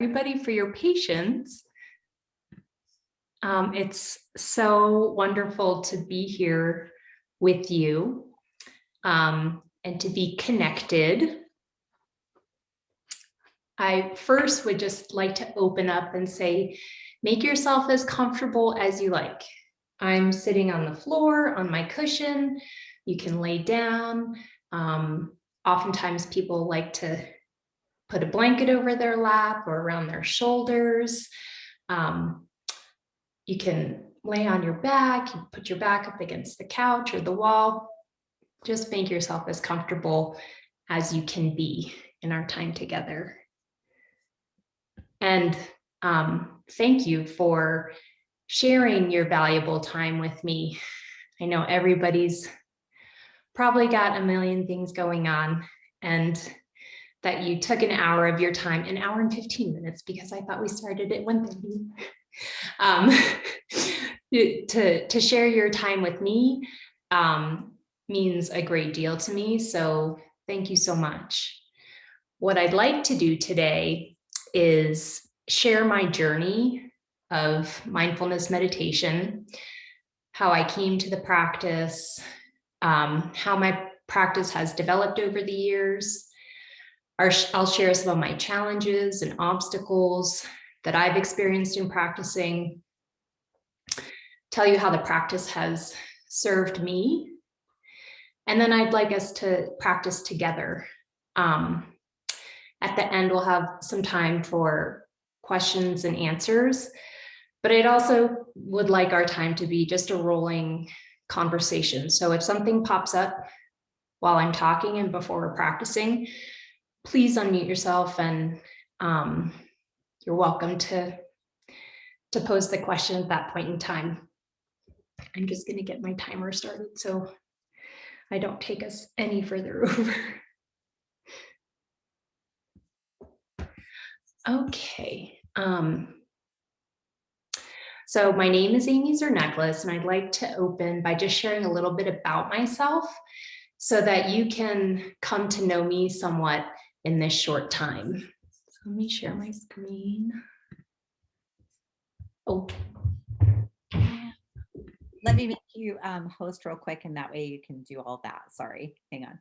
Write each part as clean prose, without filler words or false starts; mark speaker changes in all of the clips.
Speaker 1: everybody for your patience. It's so wonderful to be here with you and to be connected. I first would just like to open up and say, make yourself as comfortable as you like. I'm sitting on the floor on my cushion. You can lay down. Oftentimes people like to put a blanket over their lap or around their shoulders. You can lay on your back, you put your back up against the couch or the wall. Just make yourself as comfortable as you can be in our time together. And thank you for sharing your valuable time with me. I know everybody's probably got a million things going on, and that you took an hour of your time, an hour and 15 minutes, because I thought we started at 1:30. To share your time with me means a great deal to me. So thank you so much. What I'd like to do today is share my journey of mindfulness meditation, how I came to the practice, how my practice has developed over the years. I'll share some of my challenges and obstacles that I've experienced in practicing, tell you how the practice has served me, and then I'd like us to practice together. At the end, we'll have some time for questions and answers, but I'd also would like our time to be just a rolling conversation. So if something pops up while I'm talking and before we're practicing, please unmute yourself, and you're welcome to pose the question at that point in time. I'm just going to get my timer started so I don't take us any further over. Okay. So my name is Amy Zirneklis, and I'd like to open by just sharing a little bit about myself so that you can come to know me somewhat in this short time. So let me share my screen. Oh.
Speaker 2: Let me make you host real quick, and that way you can do all that. Sorry, hang on.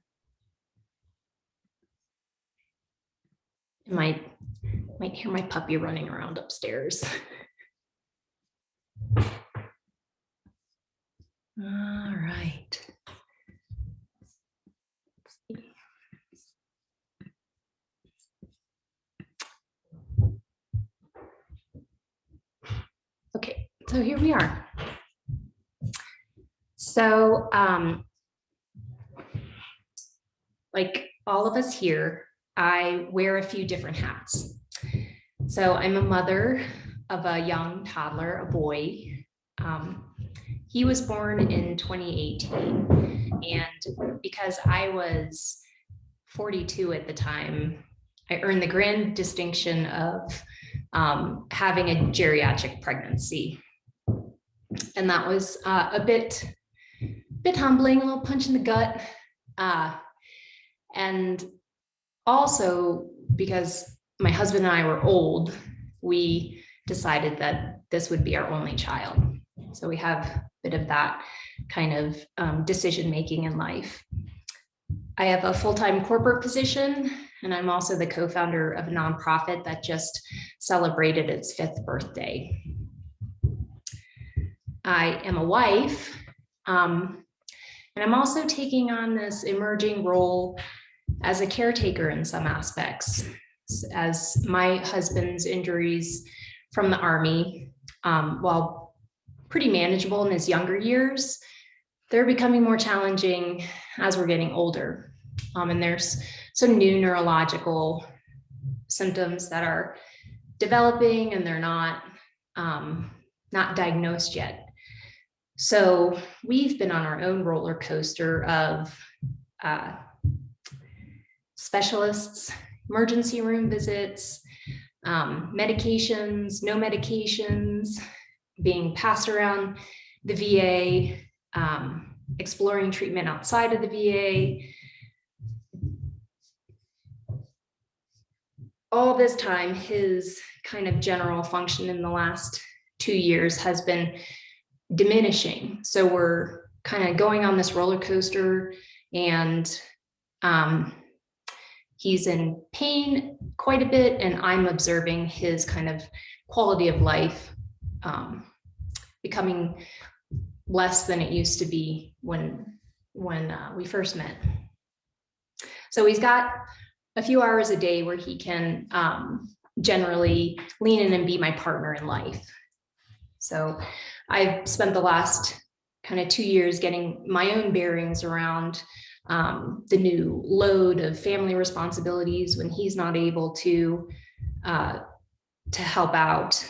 Speaker 1: You might hear my puppy running around upstairs. All right. Let's see. Okay, so here we are. So, like all of us here, I wear a few different hats. So I'm a mother of a young toddler, a boy. He was born in 2018, and because I was 42 at the time, I earned the grand distinction of having a geriatric pregnancy. And that was a bit humbling, a little punch in the gut. And also because my husband and I were old, we decided that this would be our only child. So we have a bit of that kind of decision-making in life. I have a full-time corporate position, and I'm also the co-founder of a nonprofit that just celebrated its 5th birthday. I am a wife, and I'm also taking on this emerging role as a caretaker in some aspects, as my husband's injuries from the Army, while pretty manageable in his younger years, they're becoming more challenging as we're getting older. And there's some new neurological symptoms that are developing, and they're not diagnosed yet. So we've been on our own roller coaster of specialists, emergency room visits, medications, no medications, being passed around the VA, exploring treatment outside of the VA. all this time, his kind of general function in the last 2 years has been diminishing. So we're kind of going on this roller coaster, and he's in pain quite a bit, and I'm observing his kind of quality of life becoming less than it used to be when we first met. So he's got a few hours a day where he can generally lean in and be my partner in life. So I've spent the last kind of 2 years getting my own bearings around the new load of family responsibilities when he's not able to help out.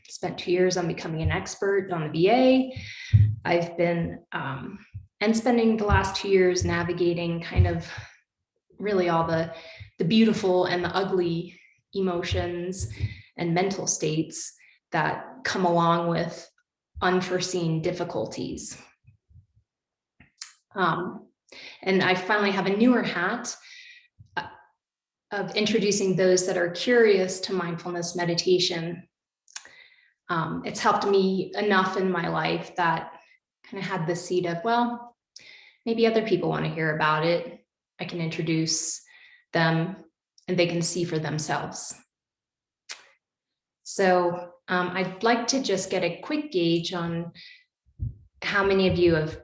Speaker 1: Spent 2 years on becoming an expert on the VA. I've been and spending the last 2 years navigating kind of really all the beautiful and the ugly emotions and mental states that come along with unforeseen difficulties. And I finally have a newer hat of introducing those that are curious to mindfulness meditation. It's helped me enough in my life that kind of had the seed of, well, maybe other people want to hear about it. I can introduce them and they can see for themselves. So I'd like to just get a quick gauge on how many of you have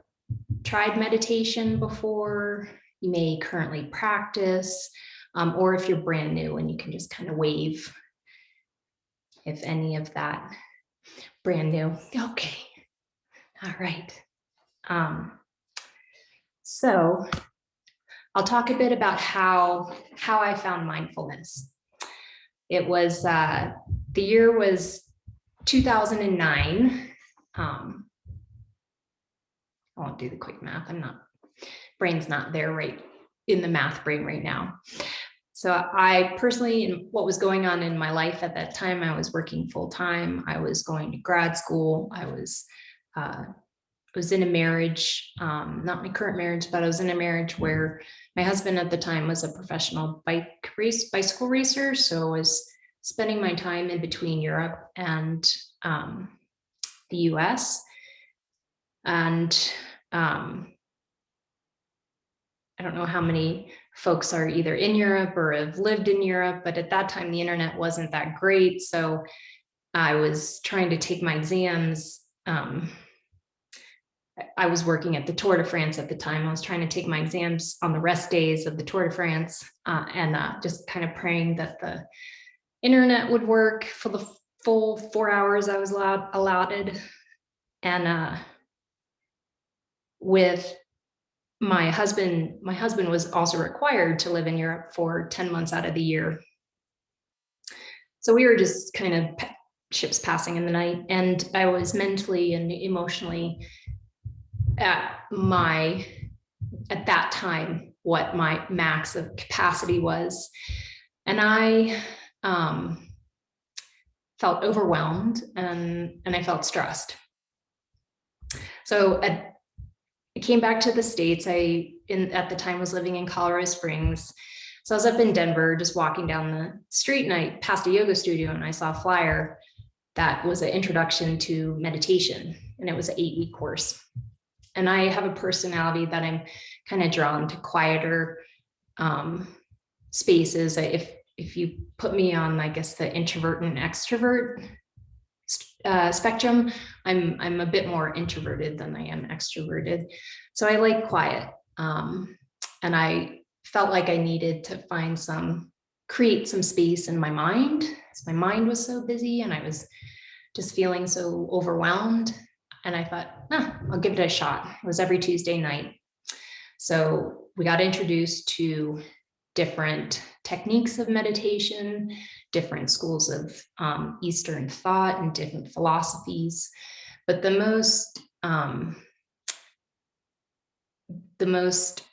Speaker 1: tried meditation before, you may currently practice, or if you're brand new and you can just kind of wave if any of that. Brand new. Okay. All right. So I'll talk a bit about how I found mindfulness. It was, the year was 2009. I won't do the quick math. Brain's not there right in the math brain right now. So I personally, in what was going on in my life at that time, I was working full time. I was going to grad school. I was in a marriage, not my current marriage, but I was in a marriage where my husband at the time was a professional bicycle racer. So I was spending my time in between Europe and the US. And I don't know how many folks are either in Europe or have lived in Europe, but at that time the internet wasn't that great. So I was trying to take my exams. I was working at the Tour de France at the time. I was trying to take my exams on the rest days of the Tour de France, and just kind of praying that the internet would work for the full 4 hours I was allotted. And with my husband was also required to live in Europe for 10 months out of the year. So we were just kind of ships passing in the night, and I was mentally and emotionally at that time what my max of capacity was. And I felt overwhelmed and I felt stressed. So I came back to the States. At the time was living in Colorado Springs. So I was up in Denver, just walking down the street, and I passed a yoga studio and I saw a flyer that was an introduction to meditation, and it was an 8-week course. And I have a personality that I'm kind of drawn to quieter spaces. If you put me on, I guess, the introvert and extrovert spectrum, I'm a bit more introverted than I am extroverted. So I like quiet. And I felt like I needed to create some space in my mind, because my mind was so busy and I was just feeling so overwhelmed. And I thought, I'll give it a shot. It was every Tuesday night. So we got introduced to different techniques of meditation, different schools of Eastern thought and different philosophies. But the most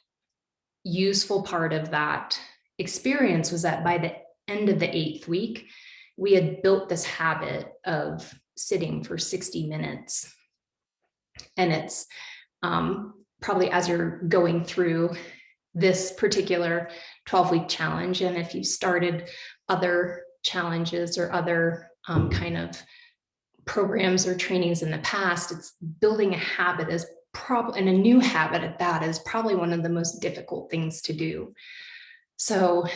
Speaker 1: useful part of that experience was that by the end of the 8th week, we had built this habit of sitting for 60 minutes. And it's probably, as you're going through this particular 12-week challenge. And if you've started other challenges or other kind of programs or trainings in the past, it's building a habit is probably, and a new habit at that, is probably one of the most difficult things to do. So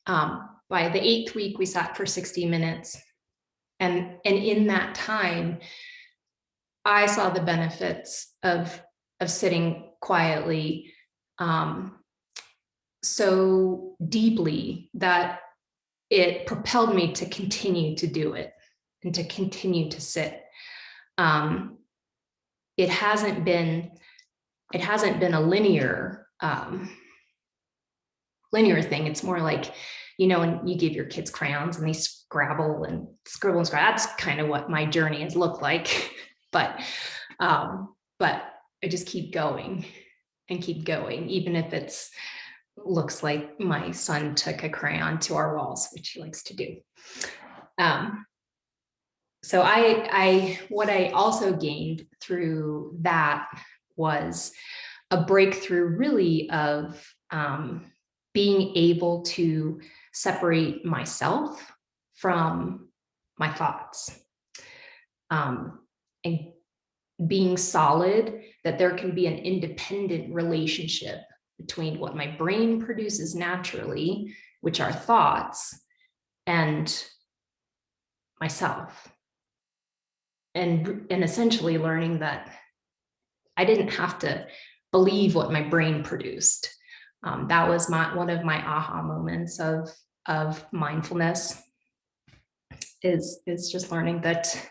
Speaker 1: by the 8th week, we sat for 60 minutes. And in that time, I saw the benefits of sitting quietly so deeply that it propelled me to continue to do it and to continue to sit. It hasn't been a linear thing. It's more like, when you give your kids crayons and they scrabble and scribble and scrabble. That's kind of what my journey has looked like. But I just keep going and keep going, even if it's looks like my son took a crayon to our walls, which he likes to do. So what I also gained through that was a breakthrough, really, of being able to separate myself from my thoughts, and being solid that there can be an independent relationship between what my brain produces naturally, which are thoughts, and myself. And essentially learning that I didn't have to believe what my brain produced. That was one of my aha moments of mindfulness, is just learning that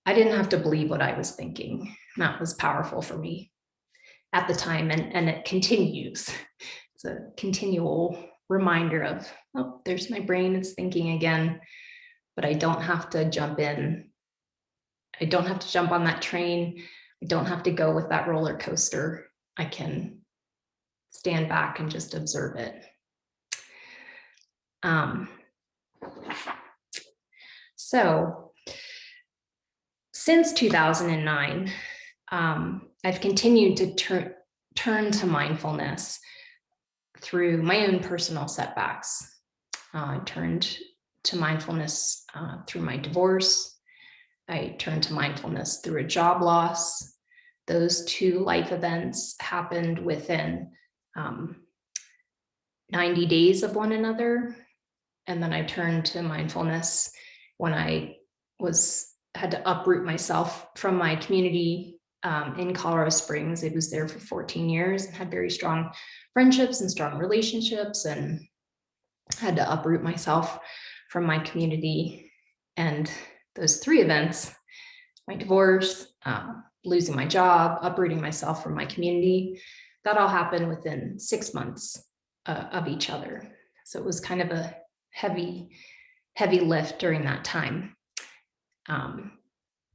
Speaker 1: I didn't have to believe what I was thinking. That was powerful for me at the time, and it continues. It's a continual reminder of, oh, there's my brain, it's thinking again, but I don't have to jump in. I don't have to jump on that train. I don't have to go with that roller coaster. I can stand back and just observe it. So since 2009, I've continued to turn to mindfulness through my own personal setbacks. I turned to mindfulness through my divorce. I turned to mindfulness through a job loss. Those two life events happened within 90 days of one another. And then I turned to mindfulness when I had to uproot myself from my community in Colorado Springs. I was there for 14 years and had very strong friendships and strong relationships, and had to uproot myself from my community. And those three events, my divorce, losing my job, uprooting myself from my community, that all happened within 6 months of each other. So it was kind of a heavy lift during that time.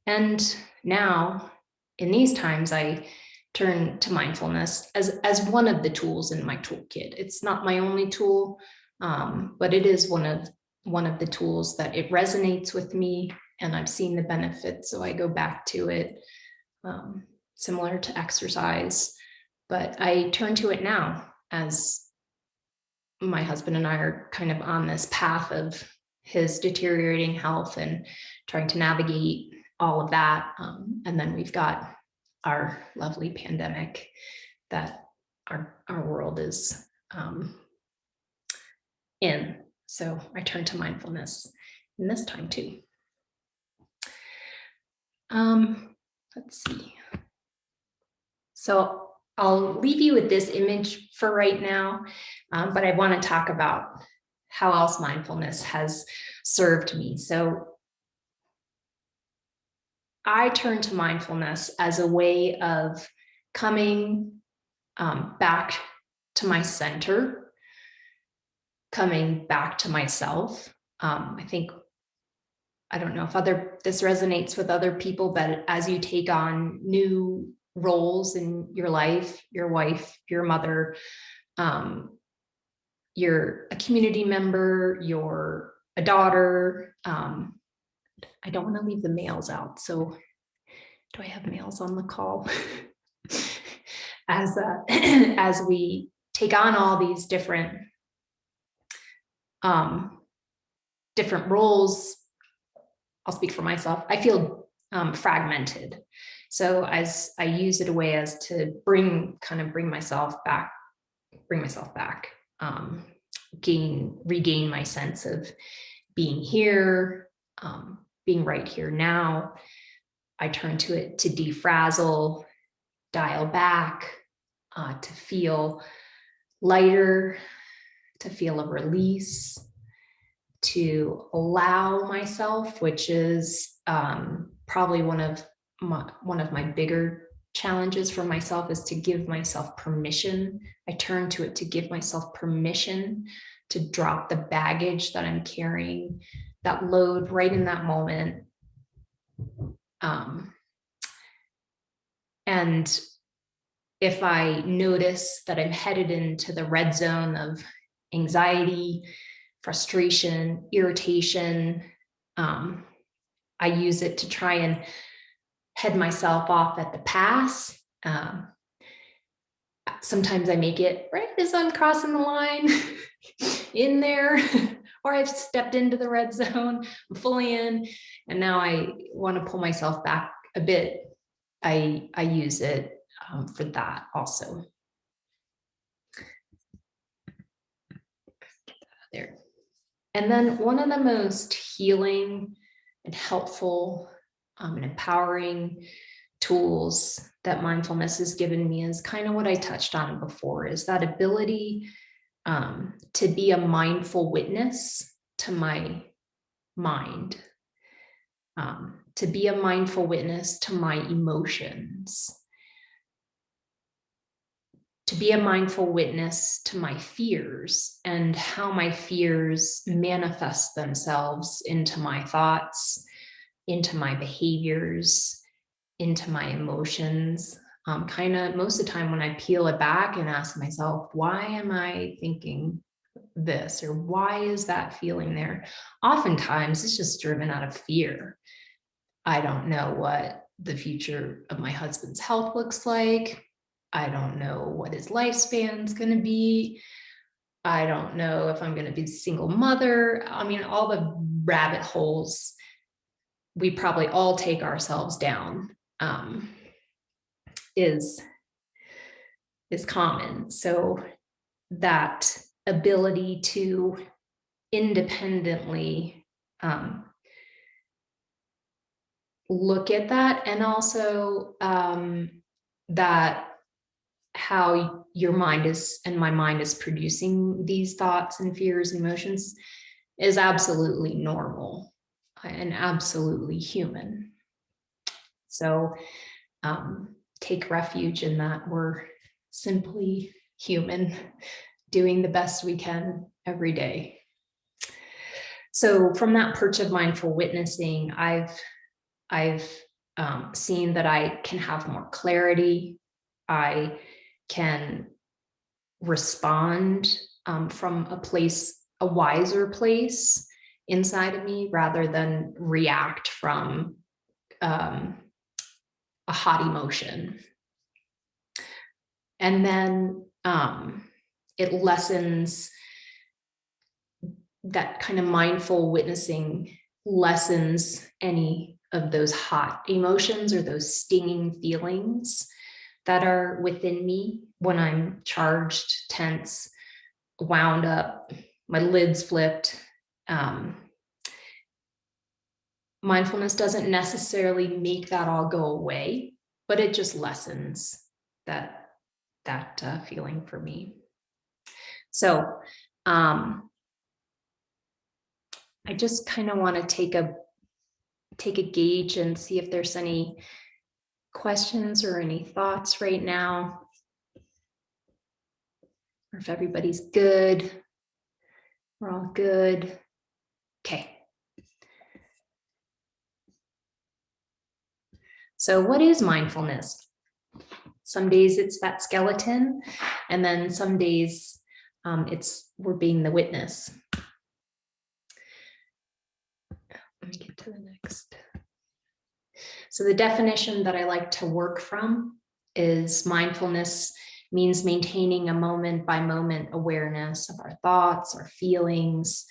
Speaker 1: And now in these times, I turn to mindfulness as one of the tools in my toolkit. It's not my only tool, but it is one of the tools that it resonates with me, and I've seen the benefits, so I go back to it, similar to exercise. But I turn to it now as my husband and I are kind of on this path of his deteriorating health and trying to navigate all of that. And then we've got our lovely pandemic that our world is in. So I turn to mindfulness in this time too. Let's see. So I'll leave you with this image for right now, but I want to talk about how else mindfulness has served me. So I turn to mindfulness as a way of coming back to my center, coming back to myself. I don't know if this resonates with other people, but as you take on new roles in your life, your wife, your mother, you're a community member, you're a daughter. I don't want to leave the males out. So do I have males on the call? As we take on all these different roles. I'll speak for myself. I feel fragmented. So as I use it a way as to bring myself back, regain my sense of being here, being right here now. I turn to it to defrazzle, dial back, to feel lighter, to feel a release, to allow myself, which is probably one of my bigger challenges for myself, is to give myself permission. I turn to it to give myself permission to drop the baggage that I'm carrying, that load right in that moment. And if I notice that I'm headed into the red zone of anxiety, frustration, irritation, I use it to try and head myself off at the pass. Sometimes I make it right as I'm crossing the line in there, or I've stepped into the red zone, I'm fully in, and now I want to pull myself back a bit. I use it for that also. There. And then one of the most healing and helpful and empowering tools that mindfulness has given me is kind of what I touched on before, is that ability to be a mindful witness to my mind, to be a mindful witness to my emotions, to be a mindful witness to my fears and how my fears manifest themselves into my thoughts, into my behaviors, into my emotions. Kind of most of the time when I peel it back and ask myself, why am I thinking this, or why is that feeling there? Oftentimes it's just driven out of fear. I don't know what the future of my husband's health looks like. I don't know what his lifespan is going to be. I don't know if I'm going to be a single mother. I mean, all the rabbit holes we probably all take ourselves down is common. So that ability to independently look at that, and also that how your mind is, and my mind is producing these thoughts and fears and emotions, is absolutely normal and absolutely human. So take refuge in that we're simply human, doing the best we can every day. So from that perch of mindful witnessing, I've seen that I can have more clarity. I can respond from a wiser place inside of me, rather than react from a hot emotion. And then it lessens, that kind of mindful witnessing lessens any of those hot emotions or those stinging feelings that are within me when I'm charged, tense, wound up, my lid's flipped. Mindfulness doesn't necessarily make that all go away, but it just lessens that feeling for me. So I just kind of want to take a gauge and see if there's any questions or any thoughts right now, or if everybody's good. We're all good. Okay. So what is mindfulness? Some days it's that skeleton, and then some days we're being the witness. Let me get to the next. So the definition that I like to work from is mindfulness means maintaining a moment by moment awareness of our thoughts, our feelings,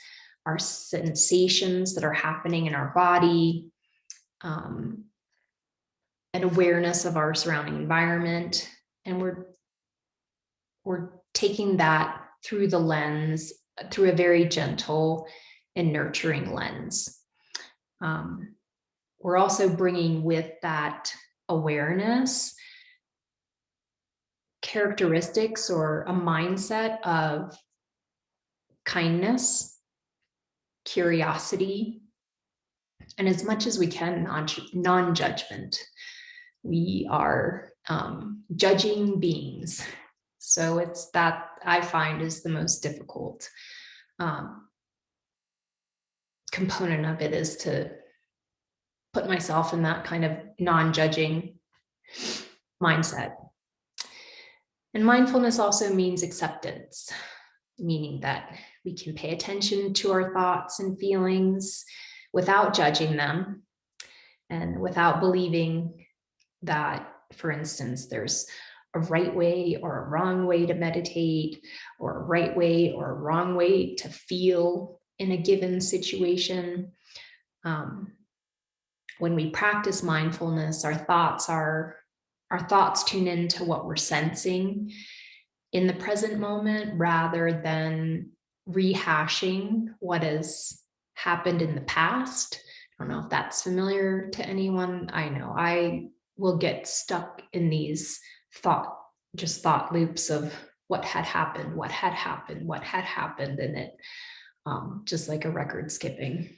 Speaker 1: our sensations that are happening in our body, an awareness of our surrounding environment. And we're taking that through the lens, through a very gentle and nurturing lens. We're also bringing with that awareness characteristics or a mindset of kindness, curiosity, and as much as we can, non-judgment. We are judging beings. So it's that I find is the most difficult component of it, is to put myself in that kind of non-judging mindset. And mindfulness also means acceptance, meaning that we can pay attention to our thoughts and feelings without judging them and without believing that, for instance, there's a right way or a wrong way to meditate, or a right way or a wrong way to feel in a given situation. When we practice mindfulness, our thoughts tune into what we're sensing in the present moment, rather than rehashing what has happened in the past. I don't know if that's familiar to anyone. I know I will get stuck in these thought loops of what had happened, and it just like a record skipping.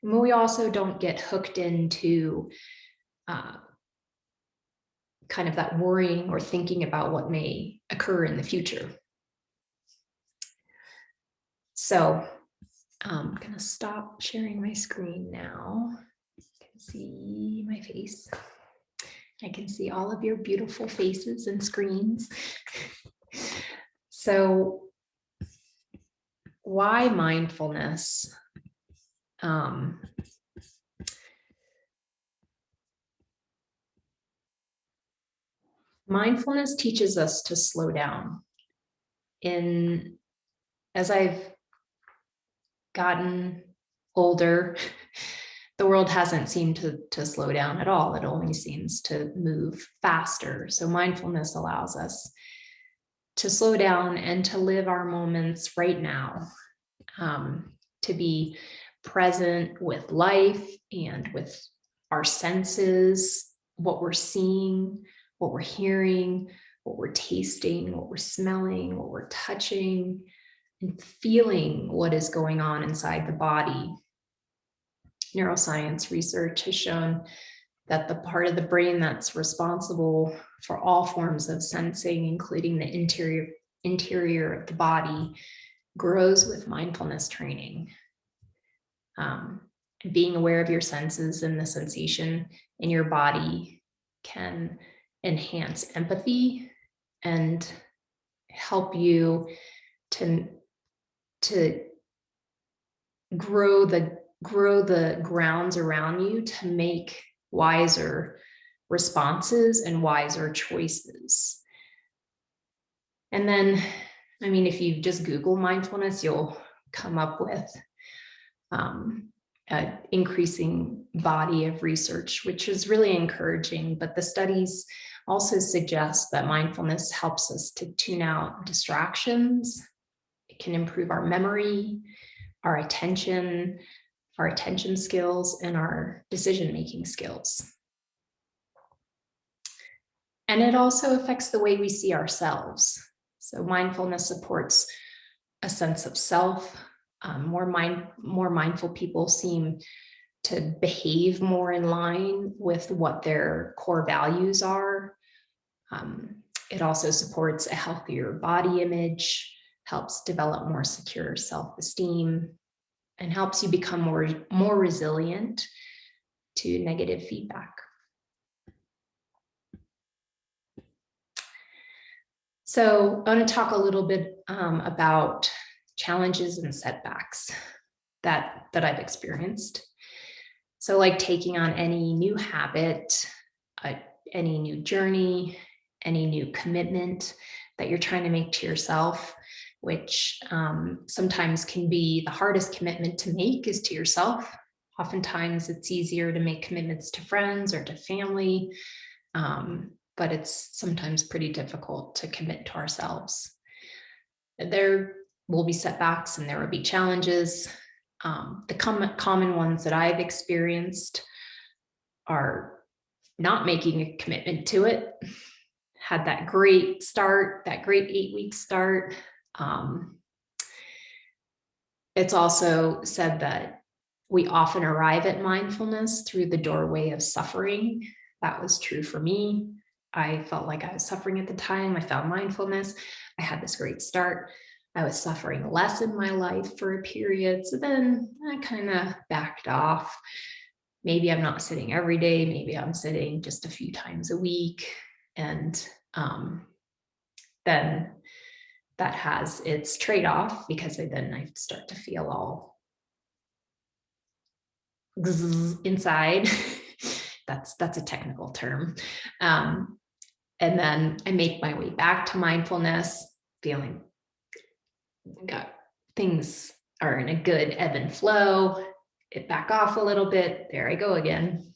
Speaker 1: We also don't get hooked into kind of that worrying or thinking about what may occur in the future. So I'm going to stop sharing my screen now. You can see my face. I can see all of your beautiful faces and screens. So why mindfulness? Mindfulness teaches us to slow down. As I've gotten older, the world hasn't seemed to slow down at all. It only seems to move faster. So mindfulness allows us to slow down and to live our moments right now, to be present with life and with our senses, what we're seeing, what we're hearing, what we're tasting, what we're smelling, what we're touching, and feeling what is going on inside the body. Neuroscience research has shown that the part of the brain that's responsible for all forms of sensing, including the interior of the body, grows with mindfulness training. Being aware of your senses and the sensation in your body can enhance empathy and help you to grow the grounds around you to make wiser responses and wiser choices. And then, I mean, if you just Google mindfulness, you'll come up with an increasing body of research, which is really encouraging. But the studies also suggest that mindfulness helps us to tune out distractions. It can improve our memory, our attention skills, and our decision-making skills. And it also affects the way we see ourselves. So mindfulness supports a sense of self. More mindful people seem to behave more in line with what their core values are. It also supports a healthier body image, helps develop more secure self-esteem, and helps you become more resilient to negative feedback. So I want to talk a little bit about challenges and setbacks that I've experienced. So like taking on any new habit, any new journey, any new commitment that you're trying to make to yourself, which sometimes can be the hardest commitment to make is to yourself. Oftentimes it's easier to make commitments to friends or to family, but it's sometimes pretty difficult to commit to ourselves. There will be setbacks and there will be challenges. The common ones that I've experienced are not making a commitment to it. Had that great start, that great 8-week start. It's also said that we often arrive at mindfulness through the doorway of suffering. That was true for me. I felt like I was suffering at the time. I found mindfulness. I had this great start. I was suffering less in my life for a period. So then I kind of backed off. Maybe I'm not sitting every day. Maybe I'm sitting just a few times a week. And then that has its trade-off, because then I start to feel all inside. That's a technical term. And then I make my way back to mindfulness, feeling things are in a good ebb and flow. It back off a little bit. There I go again.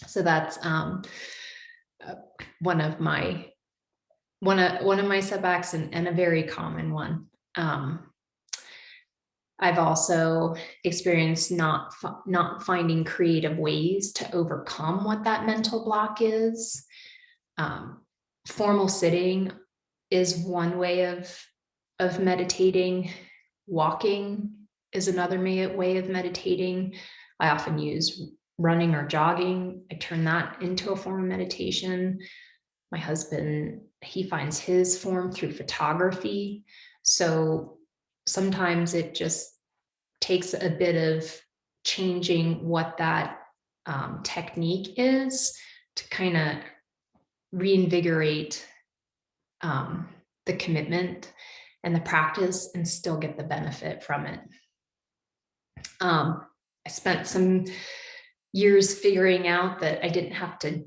Speaker 1: So that's one of my setbacks, and a very common one. I've also experienced not finding creative ways to overcome what that mental block is. Formal sitting is one way of meditating. Walking is another way of meditating. I often use running or jogging. I turn that into a form of meditation. My husband, he finds his form through photography. So sometimes it just takes a bit of changing what that technique is to kind of reinvigorate the commitment and the practice and still get the benefit from it. I spent some years figuring out that I didn't have to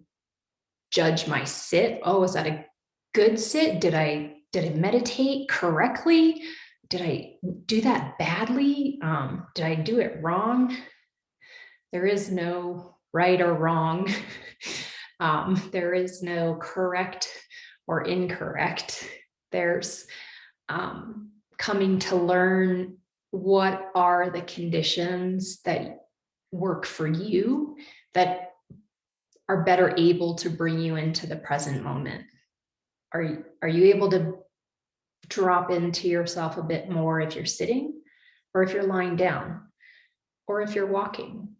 Speaker 1: judge my sit. Oh, is that a good sit? Did I meditate correctly? Did I do that badly? Did I do it wrong? There is no right or wrong. There is no correct or incorrect. There's coming to learn what are the conditions that work for you, that are better able to bring you into the present moment. Are you able to drop into yourself a bit more if you're sitting, or if you're lying down, or if you're walking?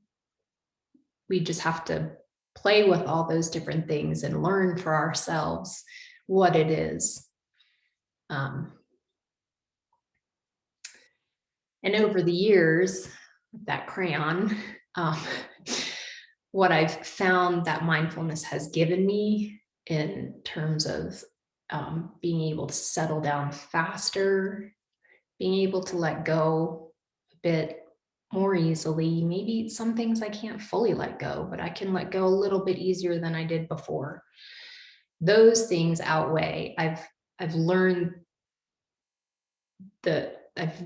Speaker 1: We just have to play with all those different things and learn for ourselves what it is. And over the years, that crayon, what I've found that mindfulness has given me in terms of being able to settle down faster, being able to let go a bit more easily. Maybe some things I can't fully let go, but I can let go a little bit easier than I did before. Those things outweigh. I've learned that I've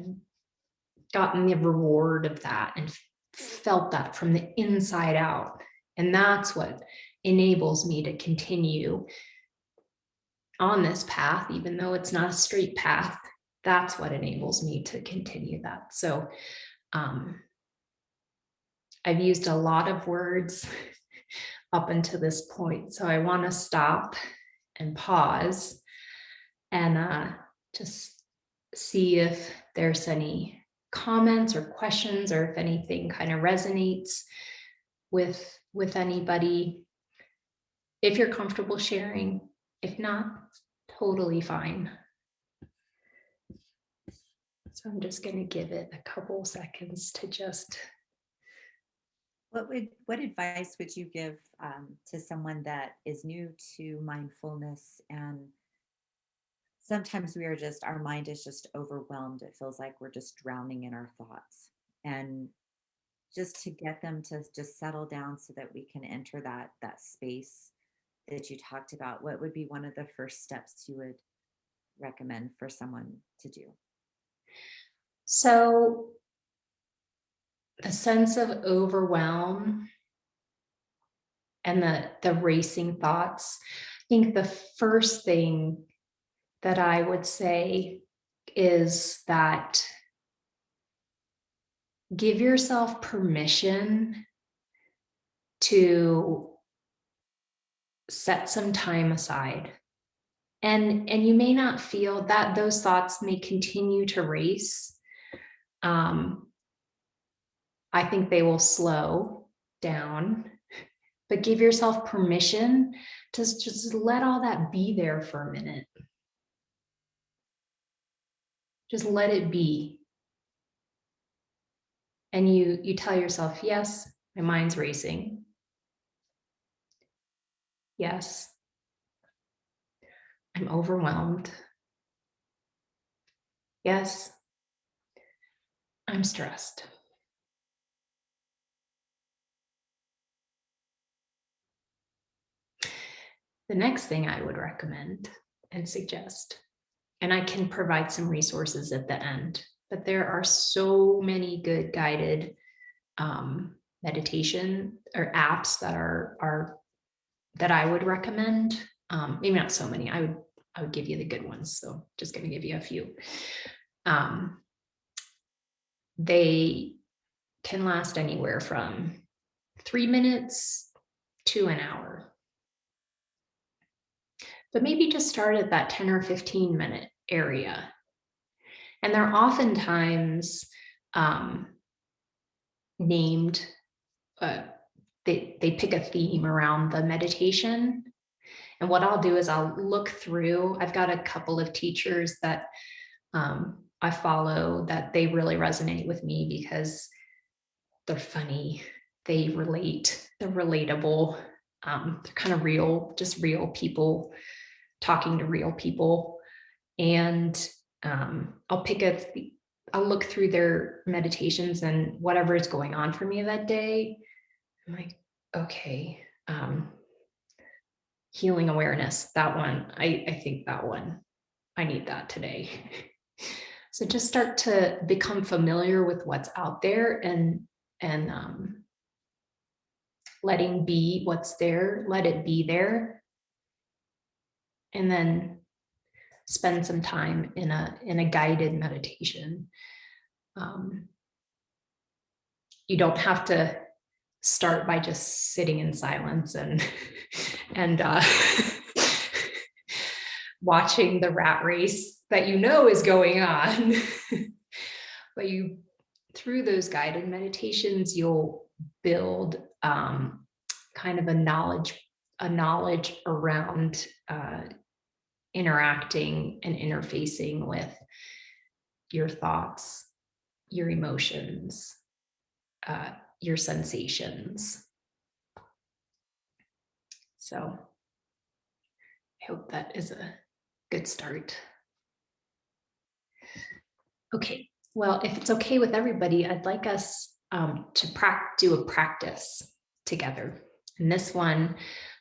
Speaker 1: gotten the reward of that and felt that from the inside out. And that's what enables me to continue on this path, even though it's not a straight path. That's what enables me to continue that. So I've used a lot of words up until this point. So I want to stop and pause and just see if there's any comments or questions, or if anything kind of resonates with anybody. If you're comfortable sharing, if not, totally fine. So I'm just going to give it a couple seconds to just.
Speaker 2: What advice would you give to someone that is new to mindfulness, and sometimes our mind is just overwhelmed. It feels like we're just drowning in our thoughts, and just to get them to just settle down so that we can enter that space that you talked about, what would be one of the first steps you would recommend for someone to do?
Speaker 1: So the sense of overwhelm and the racing thoughts, I think the first thing that I would say is that give yourself permission to set some time aside. And you may not feel that those thoughts may continue to race. I think they will slow down, but give yourself permission to just let all that be there for a minute. Just let it be. And you tell yourself, yes, my mind's racing. Yes, I'm overwhelmed. Yes, I'm stressed. The next thing I would recommend and suggest, and I can provide some resources at the end, but there are so many good guided meditation or apps that are that I would recommend. Maybe not so many. I would give you the good ones. So just going to give you a few. They can last anywhere from 3 minutes to an hour. But maybe just start at that 10 or 15 minute area. And they're oftentimes named, they pick a theme around the meditation. And what I'll do is I'll look through, I've got a couple of teachers that I follow that they really resonate with me because they're funny, they relate, they're relatable, they're kind of real, just real people talking to real people. And I'll look through their meditations and whatever is going on for me that day. I'm like, okay, healing awareness, that one, I think that one, I need that today. So just start to become familiar with what's out there and letting be what's there, let it be there. And then spend some time in a guided meditation. You don't have to start by just sitting in silence and watching the rat race that you know is going on. But through those guided meditations, you'll build kind of a knowledge around interacting and interfacing with your thoughts, your emotions, your sensations. So I hope that is a good start. Okay, well, if it's okay with everybody, I'd like us to do a practice together. And this one,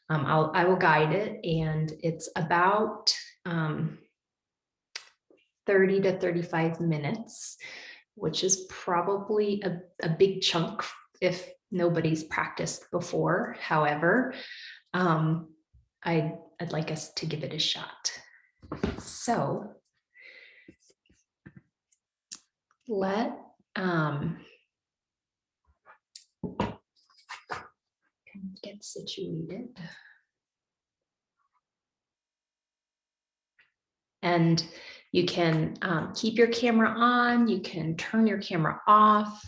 Speaker 1: I will guide it, and it's about 30 to 35 minutes, which is probably a big chunk if nobody's practiced before. However, I'd like us to give it a shot. So let get situated. And you can keep your camera on, you can turn your camera off.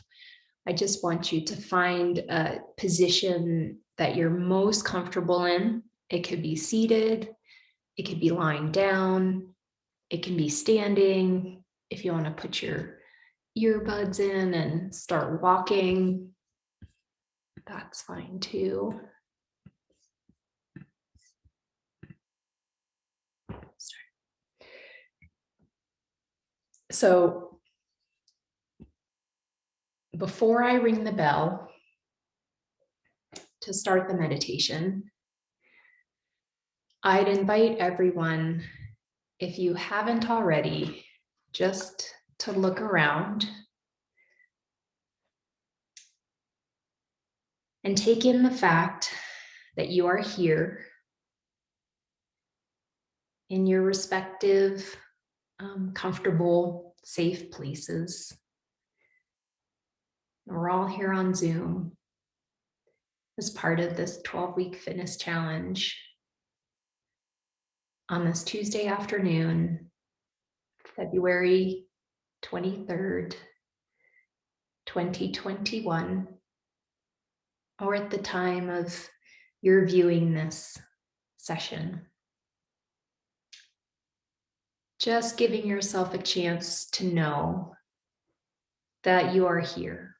Speaker 1: I just want you to find a position that you're most comfortable in. It could be seated, it could be lying down, it can be standing. If you want to put your earbuds in and start walking, that's fine too. So before I ring the bell to start the meditation, I'd invite everyone, if you haven't already, just to look around and take in the fact that you are here in your respective comfortable, safe places. We're all here on Zoom as part of this 12-week fitness challenge on this Tuesday afternoon, February 23rd, 2021, or at the time of your viewing this session. Just giving yourself a chance to know that you are here.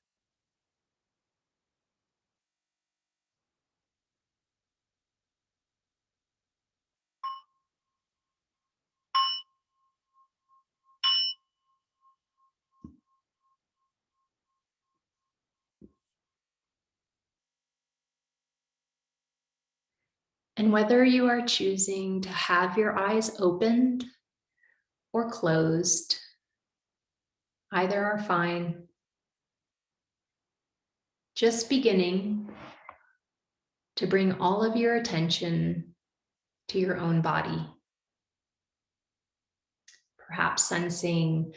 Speaker 1: And whether you are choosing to have your eyes opened or closed, either are fine. Just beginning to bring all of your attention to your own body. Perhaps sensing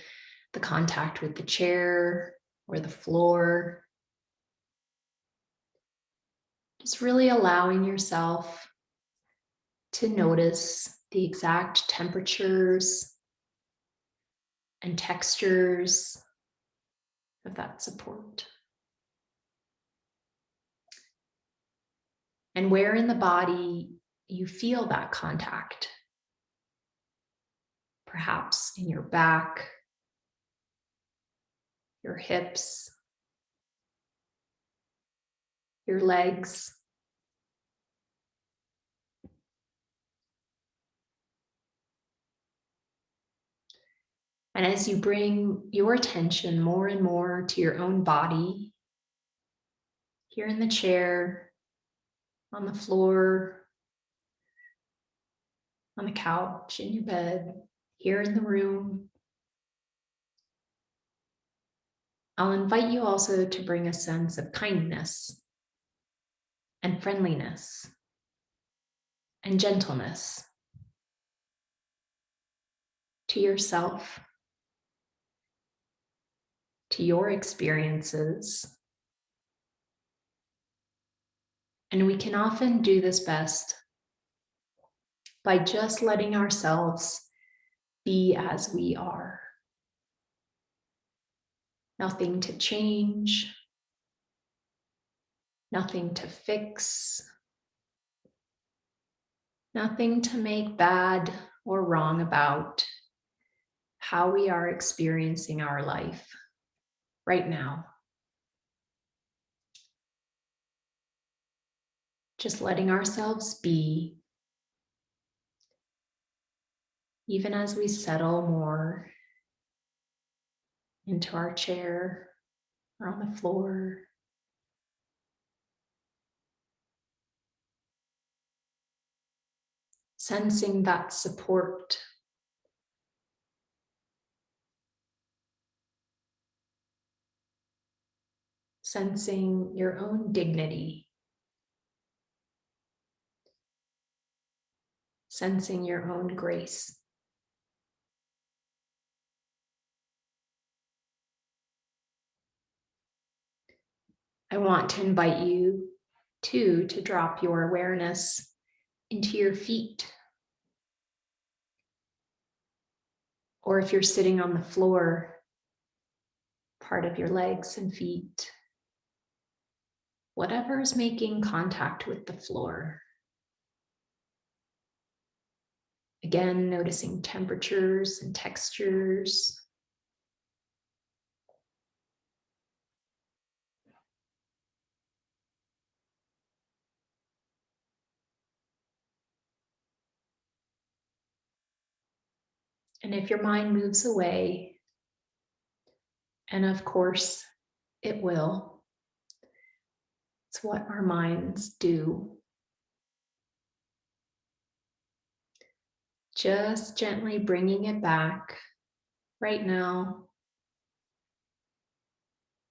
Speaker 1: the contact with the chair or the floor. Just really allowing yourself to notice the exact temperatures and textures of that support. And where in the body you feel that contact. Perhaps in your back, your hips, your legs. And as you bring your attention more and more to your own body, here in the chair, on the floor, on the couch, in your bed, here in the room, I'll invite you also to bring a sense of kindness and friendliness and gentleness to yourself, to your experiences. And we can often do this best by just letting ourselves be as we are. Nothing to change, nothing to fix, nothing to make bad or wrong about how we are experiencing our life right now. Just letting ourselves be, even as we settle more into our chair or on the floor. Sensing that support. Sensing your own dignity. Sensing your own grace. I want to invite you too to drop your awareness into your feet. Or if you're sitting on the floor, part of your legs and feet. Whatever is making contact with the floor. Again, noticing temperatures and textures. And if your mind moves away, and of course it will, it's what our minds do. Just gently bringing it back right now,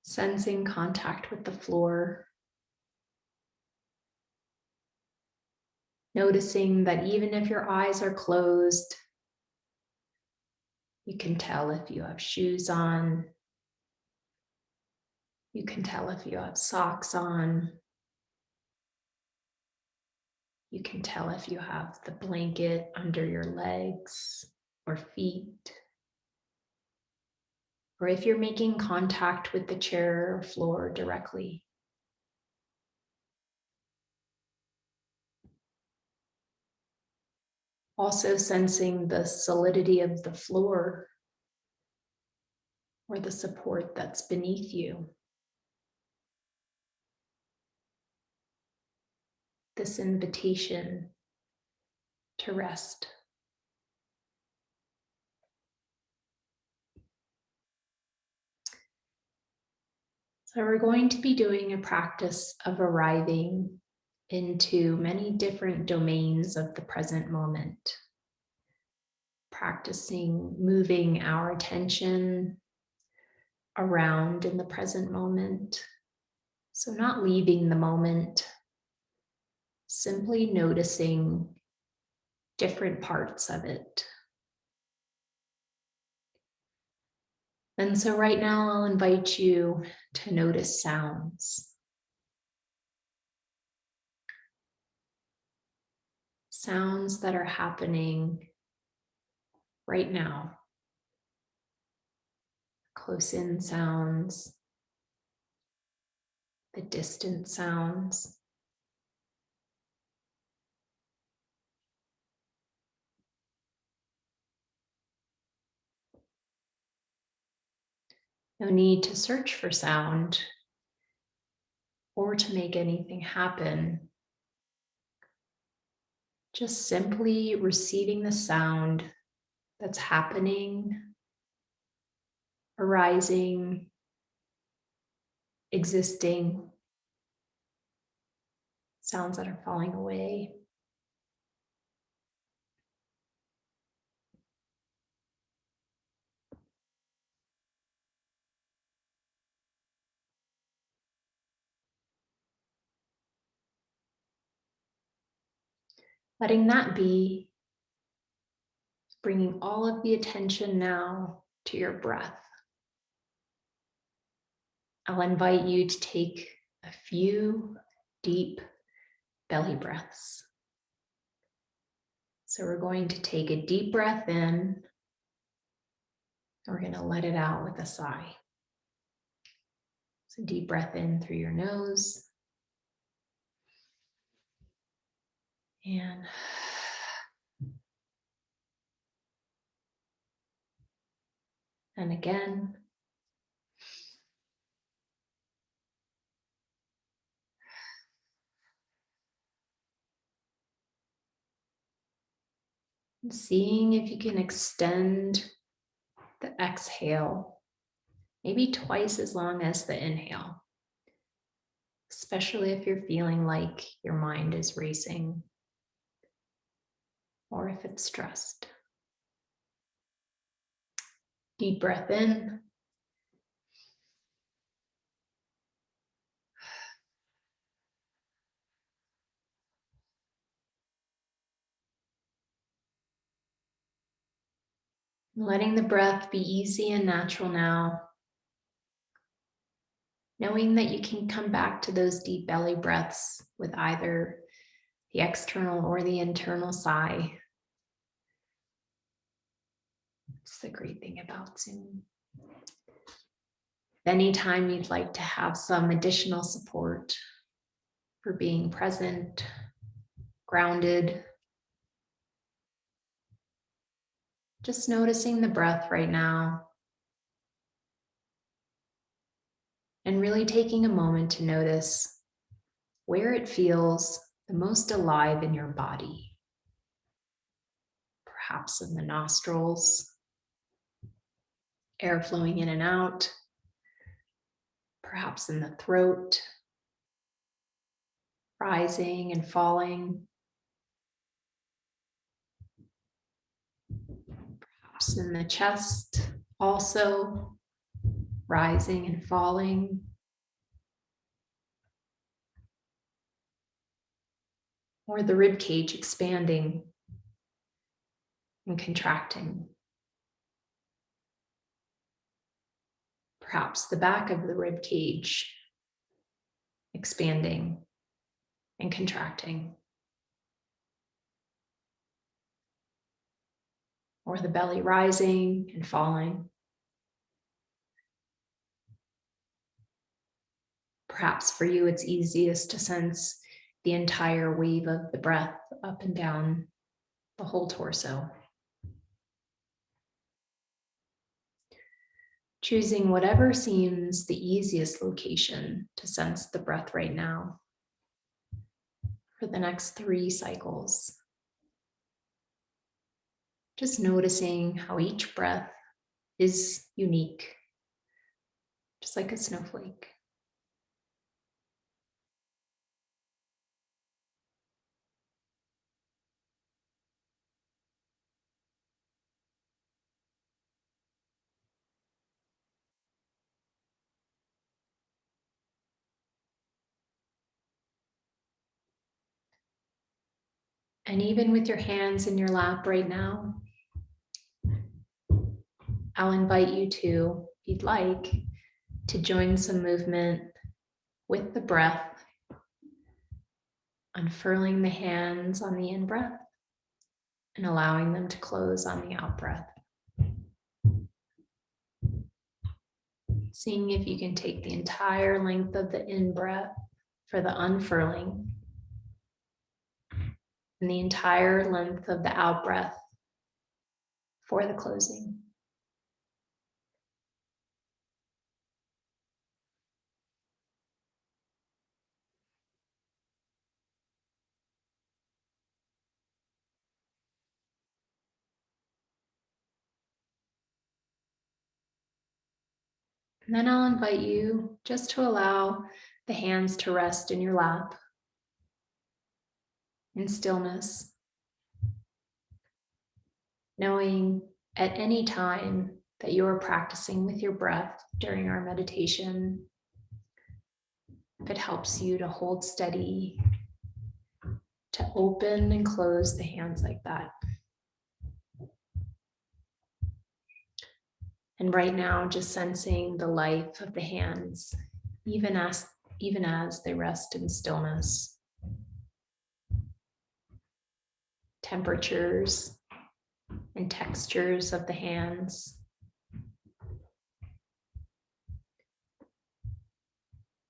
Speaker 1: sensing contact with the floor, noticing that even if your eyes are closed, you can tell if you have shoes on, you can tell if you have socks on, you can tell if you have the blanket under your legs or feet, or if you're making contact with the chair or floor directly. Also sensing the solidity of the floor or the support that's beneath you. This invitation to rest. So we're going to be doing a practice of arriving into many different domains of the present moment. Practicing moving our attention around in the present moment. So not leaving the moment, simply noticing different parts of it. And so right now I'll invite you to notice sounds. Sounds that are happening right now. Close in sounds, the distant sounds. No need to search for sound or to make anything happen. Just simply receiving the sound that's happening, arising, existing, sounds that are falling away. Letting that be, bringing all of the attention now to your breath. I'll invite you to take a few deep belly breaths. So we're going to take a deep breath in, and we're going to let it out with a sigh. So deep breath in through your nose. And again. And seeing if you can extend the exhale, maybe twice as long as the inhale, especially if you're feeling like your mind is racing or if it's stressed. Deep breath in. Letting the breath be easy and natural now. Knowing that you can come back to those deep belly breaths with either the external or the internal sigh. It's the great thing about Zoom. Anytime you'd like to have some additional support for being present, grounded, just noticing the breath right now and really taking a moment to notice where it feels the most alive in your body. Perhaps in the nostrils, air flowing in and out, perhaps in the throat, rising and falling. perhaps in the chest, also rising and falling. Or the rib cage expanding and contracting. Perhaps the back of the rib cage expanding and contracting. Or the belly rising and falling. Perhaps for you, it's easiest to sense the entire wave of the breath up and down the whole torso. Choosing whatever seems the easiest location to sense the breath right now for the next 3 cycles. Just noticing how each breath is unique, just like a snowflake. And even with your hands in your lap right now, I'll invite you to, if you'd like, to join some movement with the breath, unfurling the hands on the in-breath and allowing them to close on the out-breath. Seeing if you can take the entire length of the in-breath for the unfurling and the entire length of the out-breath for the closing. And then I'll invite you just to allow the hands to rest in your lap in stillness, knowing at any time that you are practicing with your breath during our meditation, if it helps you to hold steady, to open and close the hands like that. And right now, just sensing the life of the hands, even as they rest in stillness. Temperatures and textures of the hands.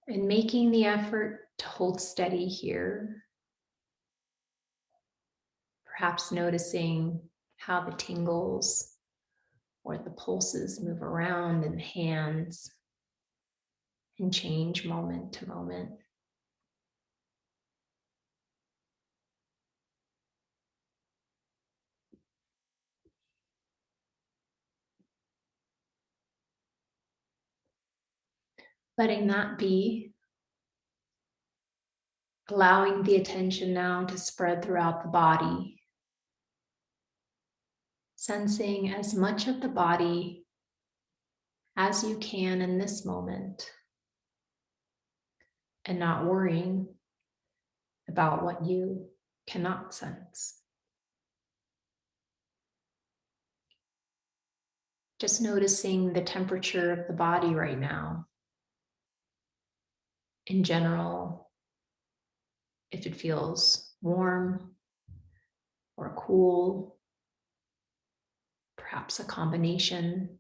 Speaker 1: And making the effort to hold steady here. Perhaps noticing how the tingles or the pulses move around in the hands and change moment to moment. Letting that be, allowing the attention now to spread throughout the body, sensing as much of the body as you can in this moment, and not worrying about what you cannot sense. Just noticing the temperature of the body right now. In general, if it feels warm or cool, perhaps a combination.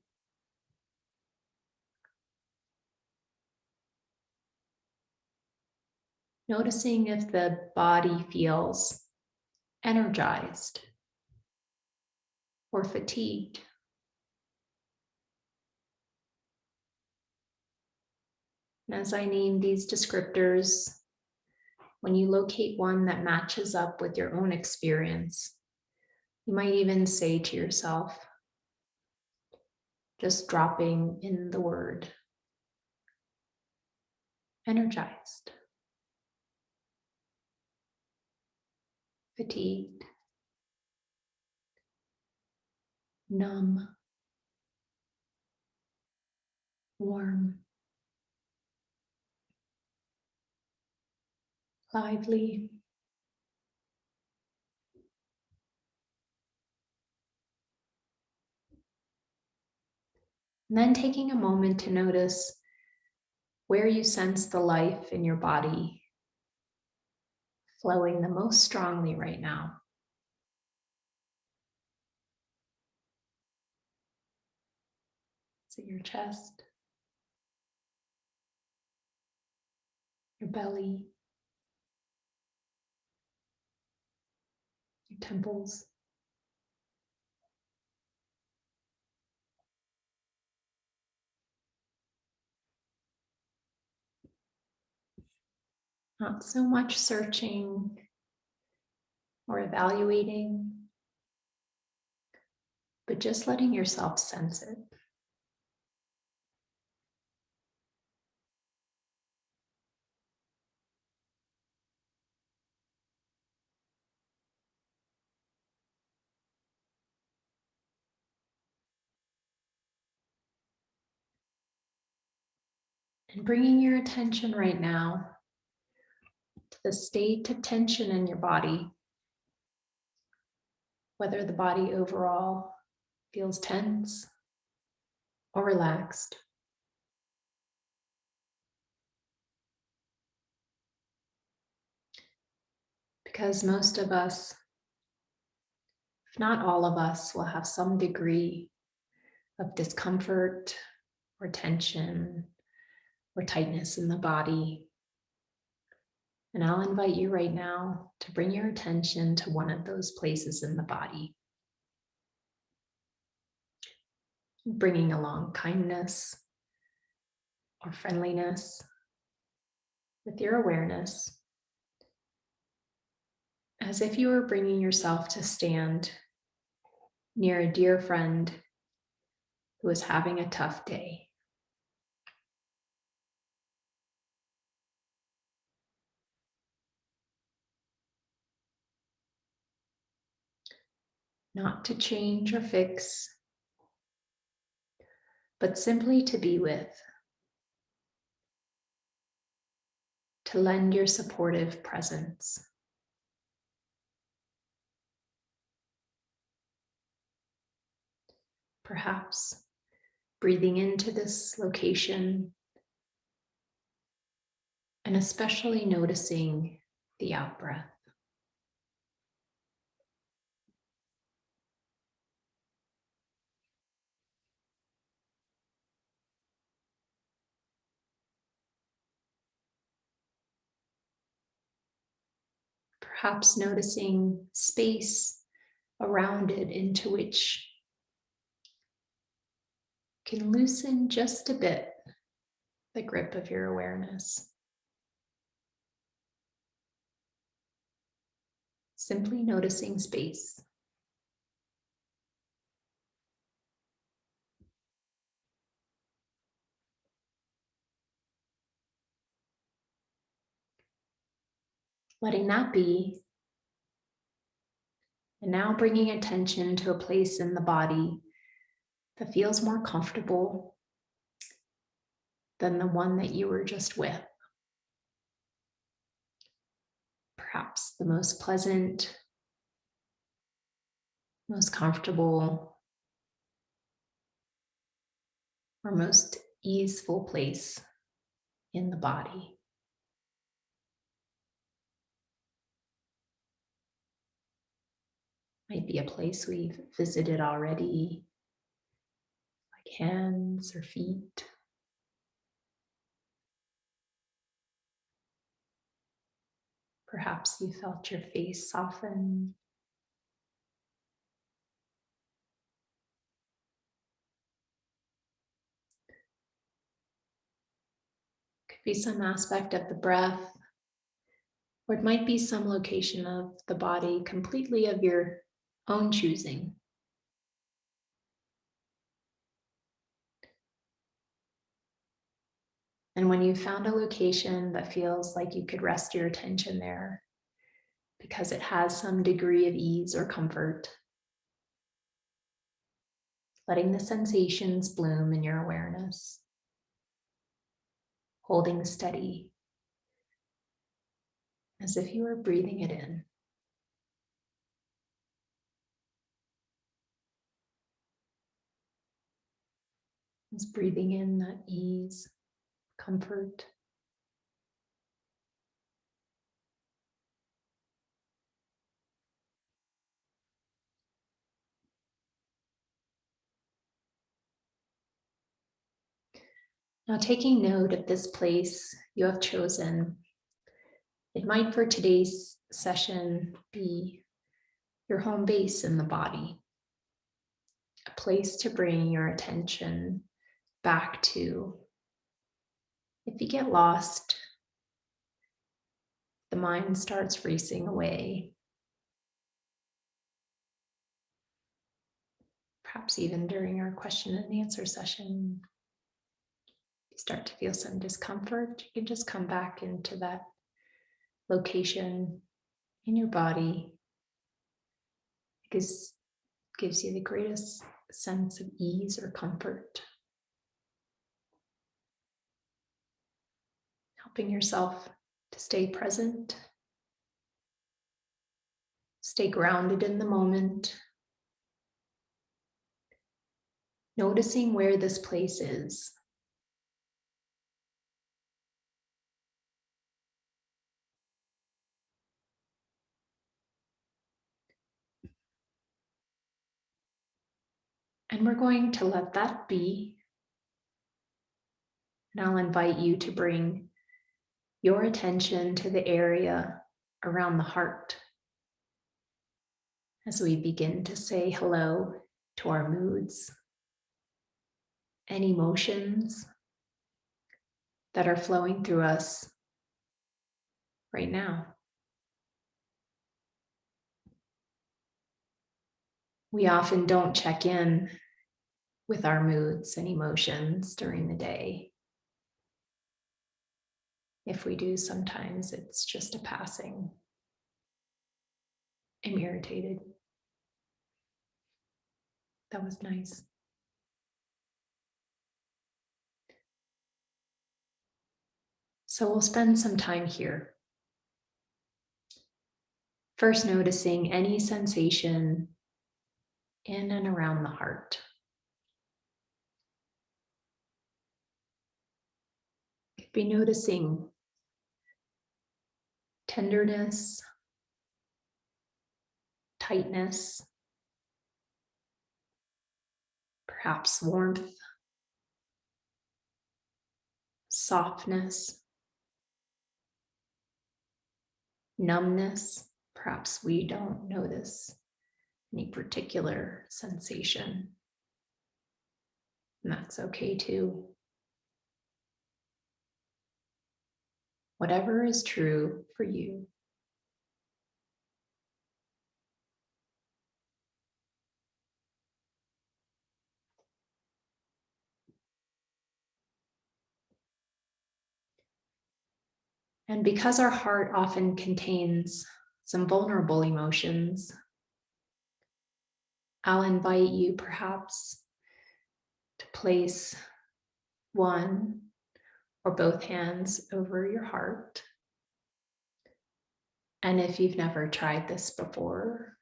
Speaker 1: Noticing if the body feels energized or fatigued. And as I name these descriptors, when you locate one that matches up with your own experience, you might even say to yourself, just dropping in the word, energized, fatigued, numb, warm, lively. And then taking a moment to notice where you sense the life in your body flowing the most strongly right now. Is it your chest, your belly, your temples? Not so much searching or evaluating, but just letting yourself sense it. And bringing your attention right now to the state of tension in your body, whether the body overall feels tense or relaxed. Because most of us, if not all of us, will have some degree of discomfort or tension or tightness in the body. And I'll invite you right now to bring your attention to one of those places in the body, bringing along kindness or friendliness with your awareness, as if you were bringing yourself to stand near a dear friend who is having a tough day. Not to change or fix, but simply to be with, to lend your supportive presence. Perhaps breathing into this location and especially noticing the out breath. Perhaps noticing space around it into which can loosen just a bit the grip of your awareness. Simply noticing space. Letting that be. And now bringing attention to a place in the body that feels more comfortable than the one that you were just with. Perhaps the most pleasant, most comfortable, or most easeful place in the body. Might be a place we've visited already, like hands or feet. Perhaps you felt your face soften. Could be some aspect of the breath, or it might be some location of the body completely of your own choosing. And when you found a location that feels like you could rest your attention there because it has some degree of ease or comfort, letting the sensations bloom in your awareness, holding steady as if you were breathing it in. Just breathing in that ease, comfort. Now, taking note of this place you have chosen, it might for today's session be your home base in the body, a place to bring your attention back to. If you get lost, the mind starts racing away, perhaps even during our question and answer session. You start to feel some discomfort, you can just come back into that location in your body because it gives you the greatest sense of ease or comfort. Helping yourself to stay present, stay grounded in the moment, noticing where this place is. And we're going to let that be. And I'll invite you to bring your attention to the area around the heart as we begin to say hello to our moods and emotions that are flowing through us right now. We often don't check in with our moods and emotions during the day. If we do, sometimes it's just a passing. I'm irritated. That was nice. So we'll spend some time here. First, noticing any sensation in and around the heart. Could be noticing tenderness, tightness, perhaps warmth, softness, numbness. Perhaps we don't notice any particular sensation. And that's okay too. Whatever is true for you. And because our heart often contains some vulnerable emotions, I'll invite you perhaps to place one or both hands over your heart. And if you've never tried this before,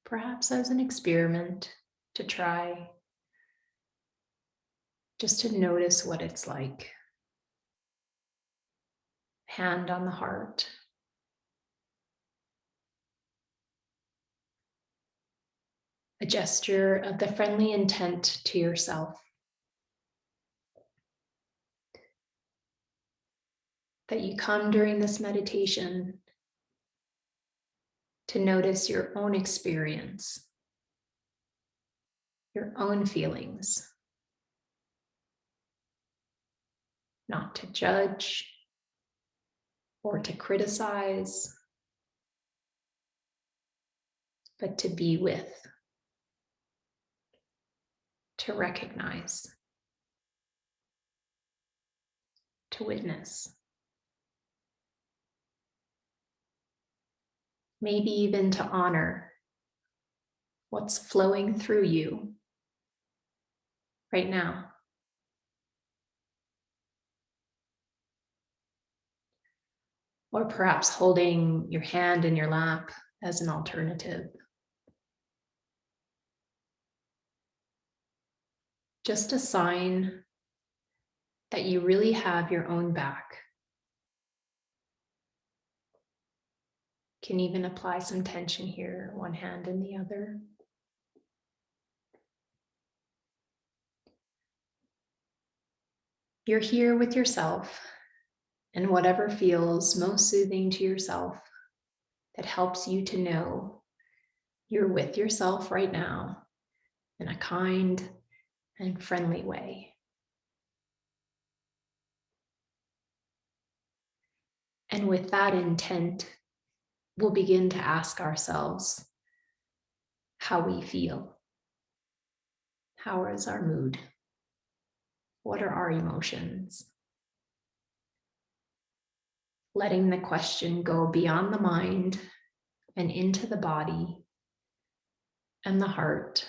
Speaker 1: perhaps as an experiment to try, just to notice what it's like. Hand on the heart. A gesture of the friendly intent to yourself that you come during this meditation to notice your own experience, your own feelings, not to judge or to criticize, but to be with, to recognize, to witness. Maybe even to honor what's flowing through you right now. Or perhaps holding your hand in your lap as an alternative. Just a sign that you really have your own back. Can even apply some tension here, one hand in the other. You're here with yourself, and whatever feels most soothing to yourself that helps you to know you're with yourself right now in a kind and friendly way. And with that intent, we'll begin to ask ourselves how we feel. How is our mood? What are our emotions? Letting the question go beyond the mind and into the body and the heart.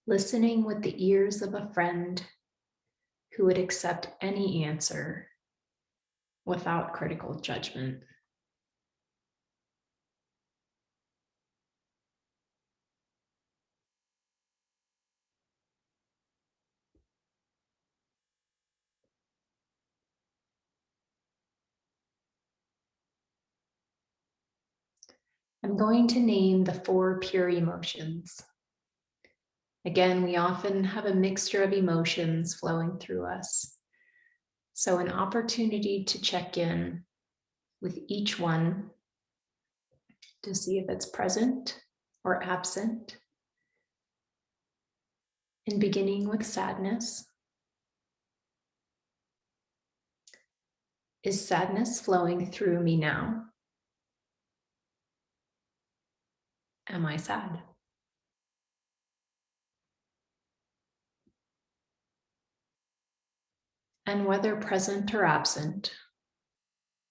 Speaker 1: Listening with the ears of a friend who would accept any answer without critical judgment. I'm going to name the 4 pure emotions. Again, we often have a mixture of emotions flowing through us. So an opportunity to check in with each one to see if it's present or absent. And beginning with sadness. Is sadness flowing through me now? Am I sad? And whether present or absent,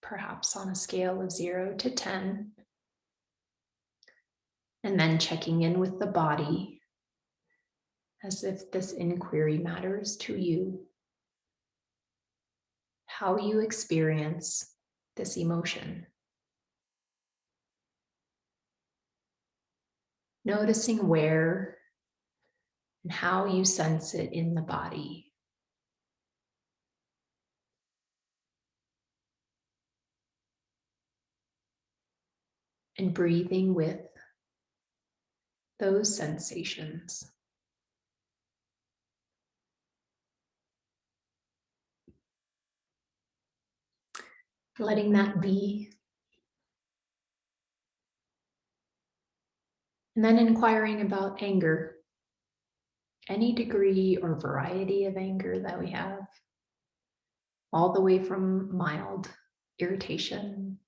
Speaker 1: perhaps on a scale of 0 to 10, and then checking in with the body as if this inquiry matters to you, how you experience this emotion. Noticing where and how you sense it in the body. And breathing with those sensations. Letting that be. And then inquiring about anger, any degree or variety of anger that we have, all the way from mild irritation,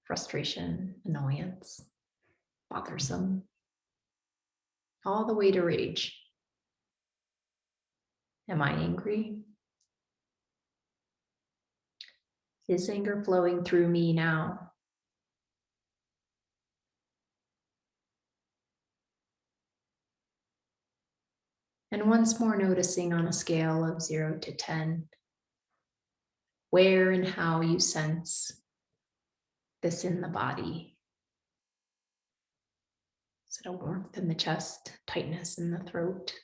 Speaker 1: frustration, annoyance, bothersome, all the way to rage. Am I angry? Is anger flowing through me now? And once more noticing on a scale of 0 to 10, where and how you sense this in the body. Is it a warmth in the chest, tightness in the throat?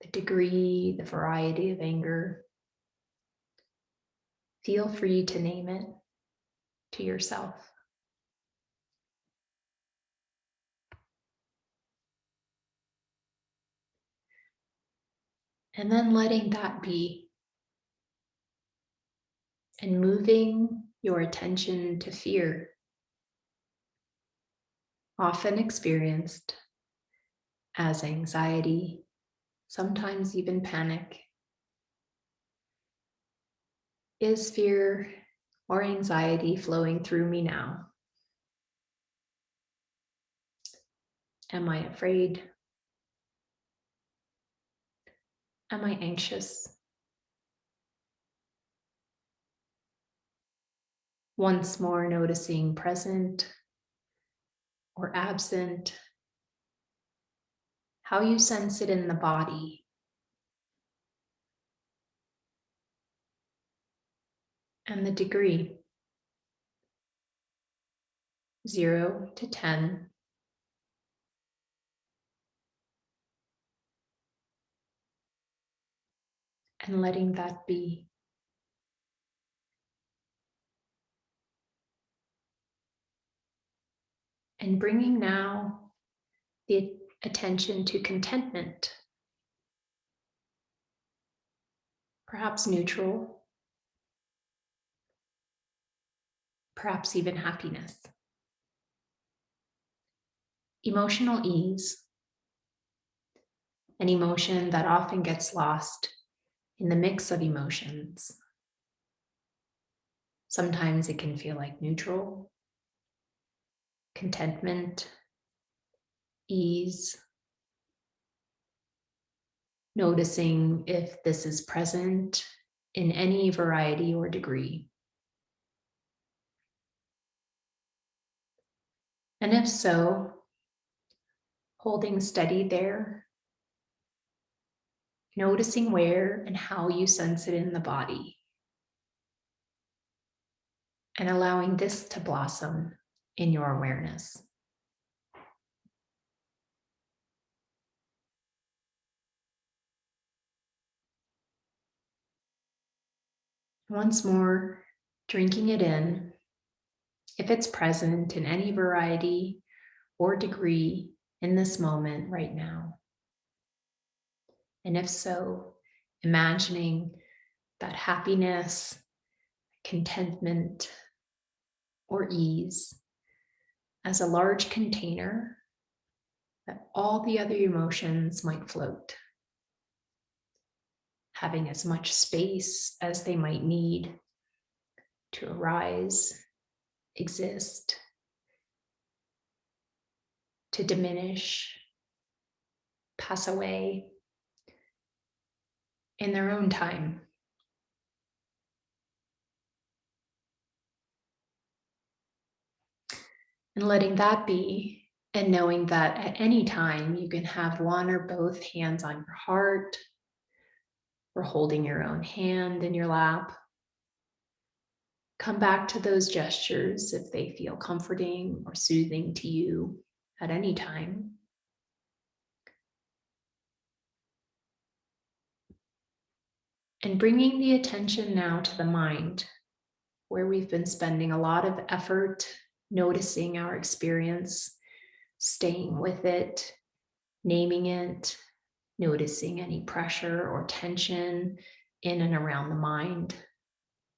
Speaker 1: The degree, the variety of anger. Feel free to name it to yourself. And then letting that be. And moving your attention to fear, often experienced as anxiety, sometimes even panic. Is fear or anxiety flowing through me now? Am I afraid? Am I anxious? Once more, noticing present or absent, how you sense it in the body, and the degree, 0 to 10. And letting that be. And bringing now the attention to contentment, perhaps neutral, perhaps even happiness. Emotional ease, an emotion that often gets lost in the mix of emotions. Sometimes it can feel like neutral, contentment, ease. Noticing if this is present in any variety or degree. And if so, holding steady there, noticing where and how you sense it in the body, and allowing this to blossom in your awareness. Once more, drinking it in, if it's present in any variety or degree in this moment right now. And if so, imagining that happiness, contentment, or ease as a large container that all the other emotions might float, having as much space as they might need to arise, exist, to diminish, pass away in their own time. And letting that be, and knowing that at any time you can have one or both hands on your heart, or holding your own hand in your lap. Come back to those gestures if they feel comforting or soothing to you at any time. And bringing the attention now to the mind, where we've been spending a lot of effort noticing our experience, staying with it, naming it, noticing any pressure or tension in and around the mind,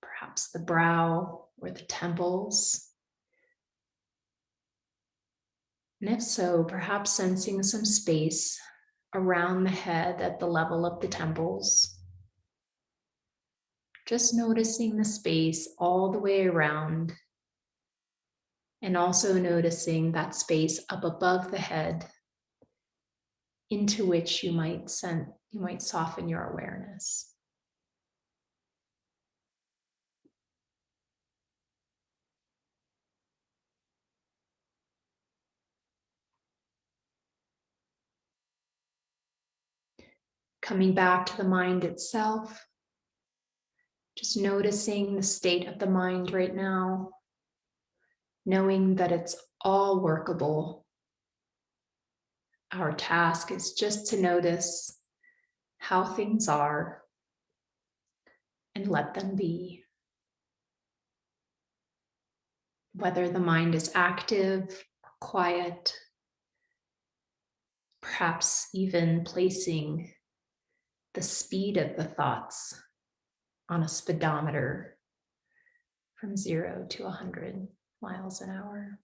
Speaker 1: perhaps the brow or the temples. And if so, perhaps sensing some space around the head at the level of the temples. Just noticing the space all the way around, and also noticing that space up above the head into which you might soften your awareness. Coming back to the mind itself, just noticing the state of the mind right now, knowing that it's all workable. Our task is just to notice how things are and let them be. Whether the mind is active or quiet, perhaps even placing the speed of the thoughts on a speedometer from 0 to 100 miles an hour.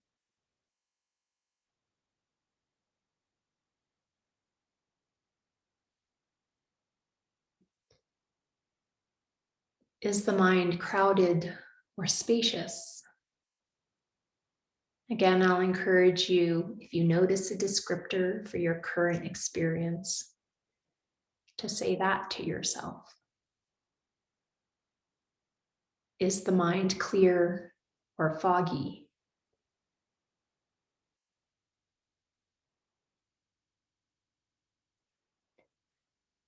Speaker 1: Is the mind crowded or spacious? Again, I'll encourage you, if you notice a descriptor for your current experience, to say that to yourself. Is the mind clear or foggy.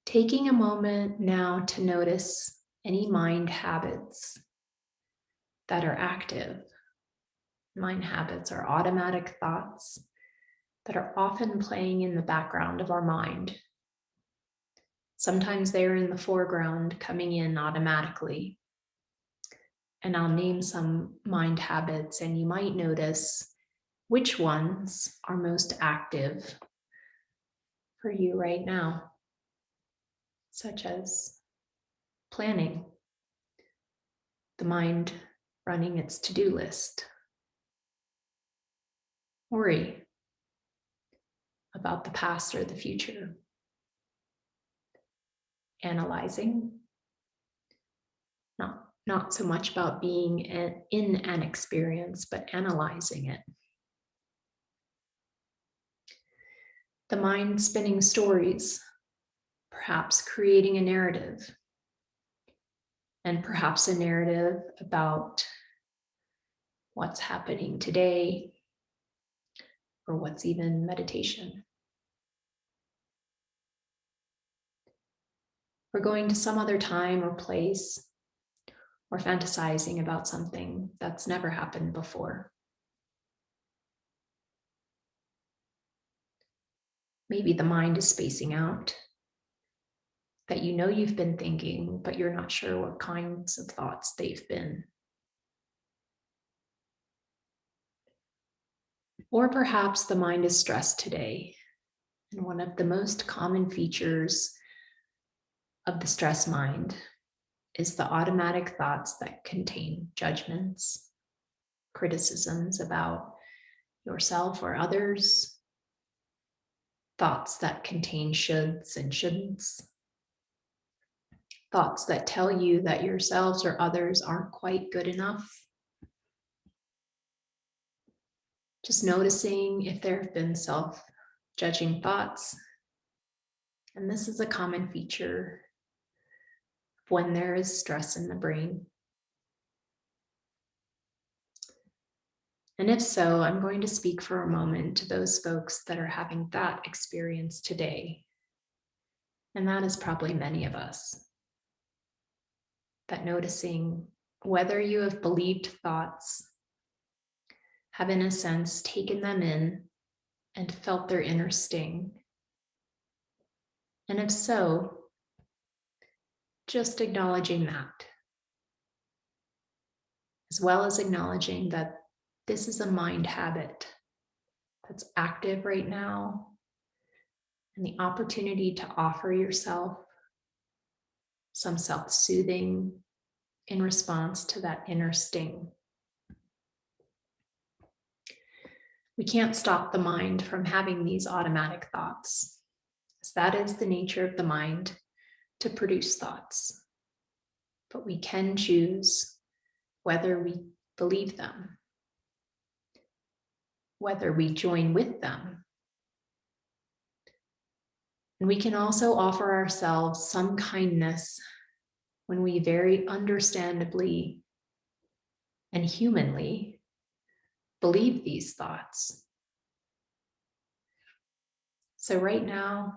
Speaker 1: Taking a moment now to notice any mind habits that are active. Mind habits are automatic thoughts that are often playing in the background of our mind. Sometimes they're in the foreground, coming in automatically. And I'll name some mind habits, and you might notice which ones are most active for you right now, such as planning, the mind running its to-do list, worry about the past or the future, analyzing, not so much about being in an experience, but analyzing it. The mind spinning stories, perhaps creating a narrative, and perhaps a narrative about what's happening today, or what's even meditation. We're going to some other time or place, or fantasizing about something that's never happened before. Maybe the mind is spacing out, that you know you've been thinking, but you're not sure what kinds of thoughts they've been. Or perhaps the mind is stressed today, and one of the most common features of the stress mind is the automatic thoughts that contain judgments, criticisms about yourself or others, thoughts that contain shoulds and shouldn'ts, thoughts that tell you that yourselves or others aren't quite good enough. Just noticing if there have been self-judging thoughts. And this is a common feature when there is stress in the brain. And if so, I'm going to speak for a moment to those folks that are having that experience today. And that is probably many of us. That noticing whether you have believed thoughts, have in a sense taken them in and felt their inner sting. And if so, just acknowledging that, as well as acknowledging that this is a mind habit that's active right now, and the opportunity to offer yourself some self-soothing in response to that inner sting. We can't stop the mind from having these automatic thoughts, as that is the nature of the mind, to produce thoughts. But we can choose whether we believe them, whether we join with them. And we can also offer ourselves some kindness when we very understandably and humanly believe these thoughts. So right now,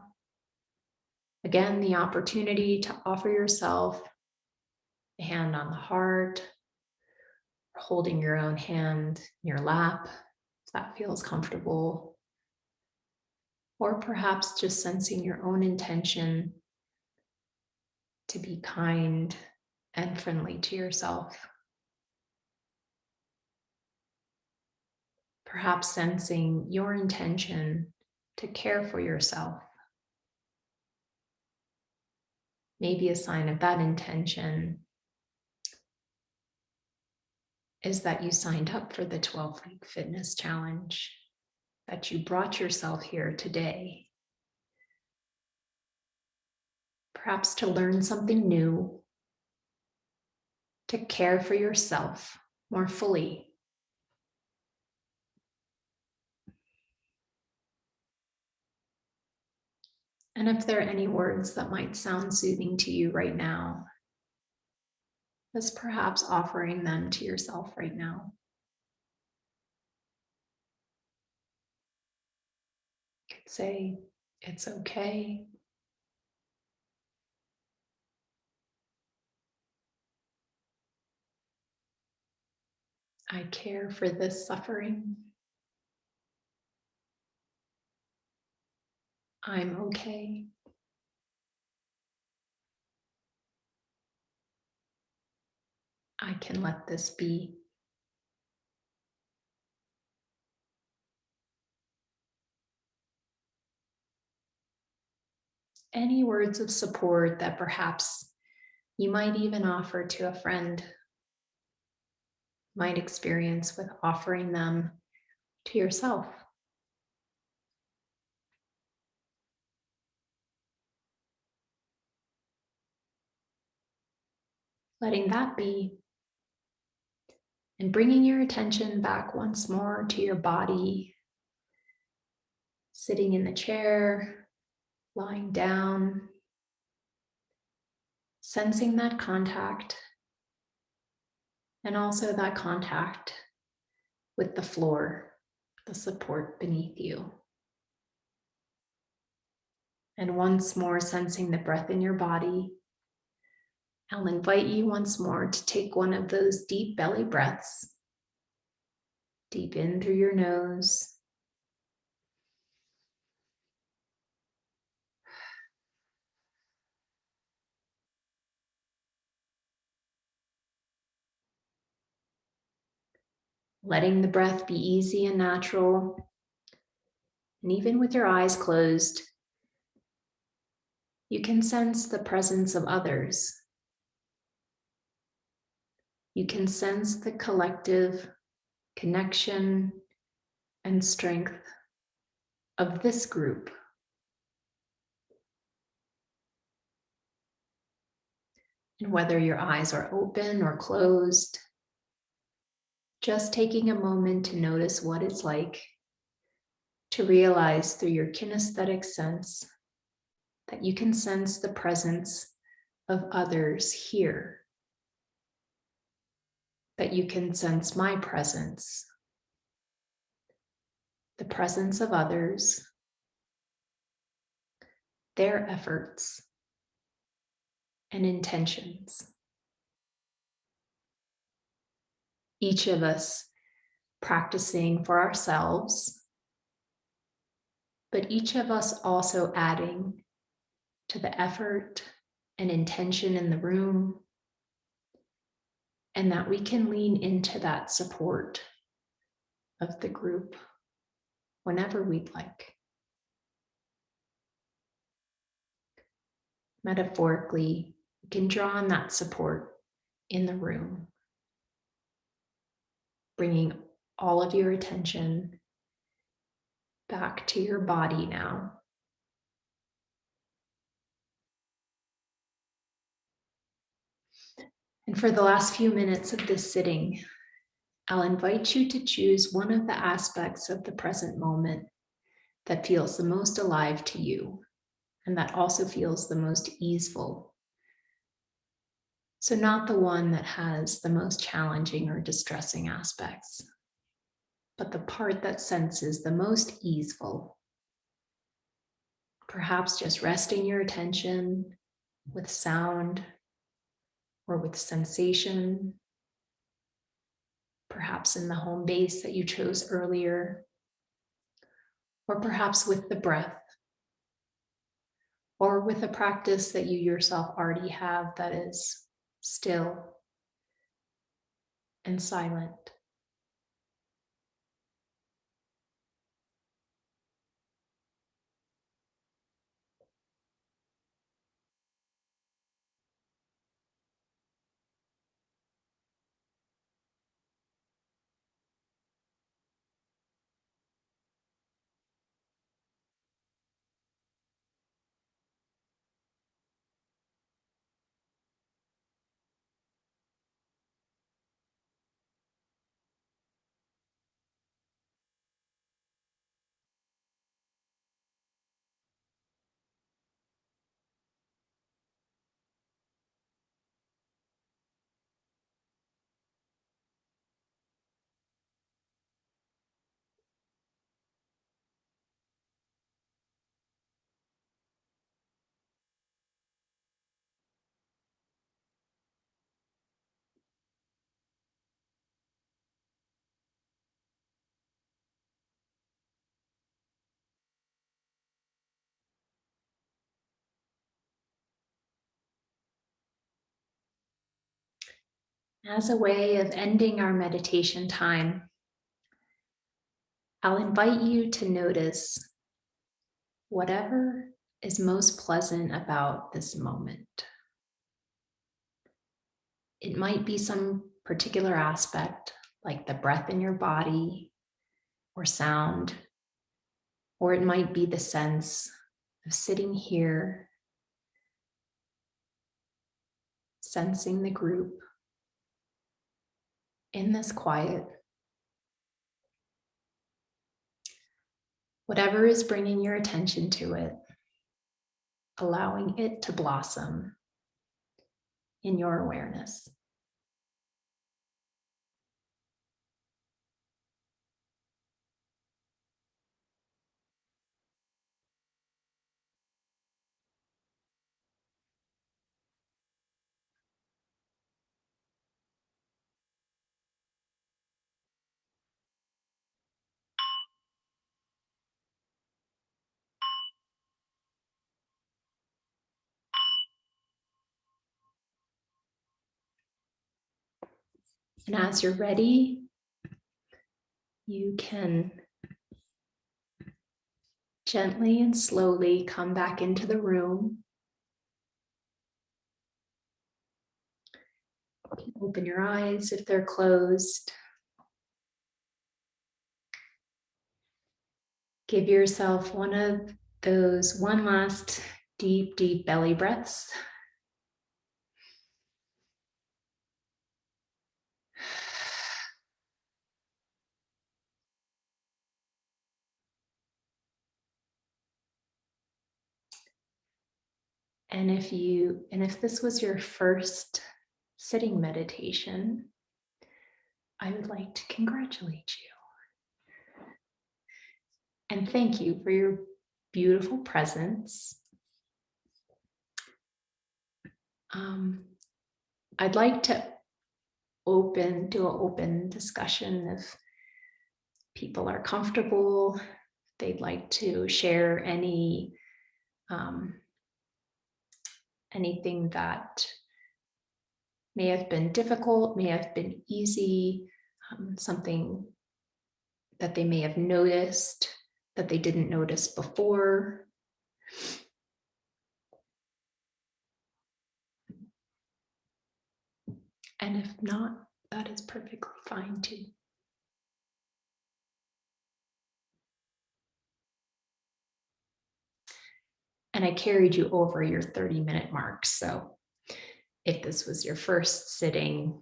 Speaker 1: again, the opportunity to offer yourself a hand on the heart, or holding your own hand in your lap, if that feels comfortable, or perhaps just sensing your own intention to be kind and friendly to yourself. Perhaps sensing your intention to care for yourself. Maybe a sign of that intention is that you signed up for the 12-week fitness challenge, that you brought yourself here today, perhaps to learn something new, to care for yourself more fully. And if there are any words that might sound soothing to you right now, just perhaps offering them to yourself right now. Say, it's okay. I care for this suffering. I'm okay. I can let this be. Any words of support that perhaps you might even offer to a friend, might experience with offering them to yourself. Letting that be and bringing your attention back once more to your body, sitting in the chair, lying down, sensing that contact, and also that contact with the floor, the support beneath you. And once more, sensing the breath in your body. I'll invite you once more to take one of those deep belly breaths. Deep in through your nose. Letting the breath be easy and natural. And even with your eyes closed, you can sense the presence of others. You can sense the collective connection and strength of this group. And whether your eyes are open or closed, just taking a moment to notice what it's like to realize through your kinesthetic sense that you can sense the presence of others here, that you can sense my presence, the presence of others, their efforts and intentions. Each of us practicing for ourselves, but each of us also adding to the effort and intention in the room, and that we can lean into that support of the group whenever we'd like. Metaphorically, we can draw on that support in the room, bringing all of your attention back to your body now. And for the last few minutes of this sitting, I'll invite you to choose one of the aspects of the present moment that feels the most alive to you and that also feels the most easeful. So not the one that has the most challenging or distressing aspects, but the part that senses the most easeful. Perhaps just resting your attention with sound or with sensation, perhaps in the home base that you chose earlier, or perhaps with the breath, or with a practice that you yourself already have that is still and silent. As a way of ending our meditation time, I'll invite you to notice whatever is most pleasant about this moment. It might be some particular aspect, like the breath in your body or sound, or it might be the sense of sitting here, sensing the group in this quiet. Whatever is bringing your attention to it, allowing it to blossom in your awareness. And as you're ready, you can gently and slowly come back into the room. Open your eyes if they're closed. Give yourself one last deep, deep belly breaths. And if this was your first sitting meditation, I would like to congratulate you and thank you for your beautiful presence. I'd like to do an open discussion if people are comfortable, they'd like to share anything that may have been difficult, may have been easy, something that they may have noticed that they didn't notice before. And if not, that is perfectly fine too. And I carried you over your 30-minute mark. So if this was your first sitting,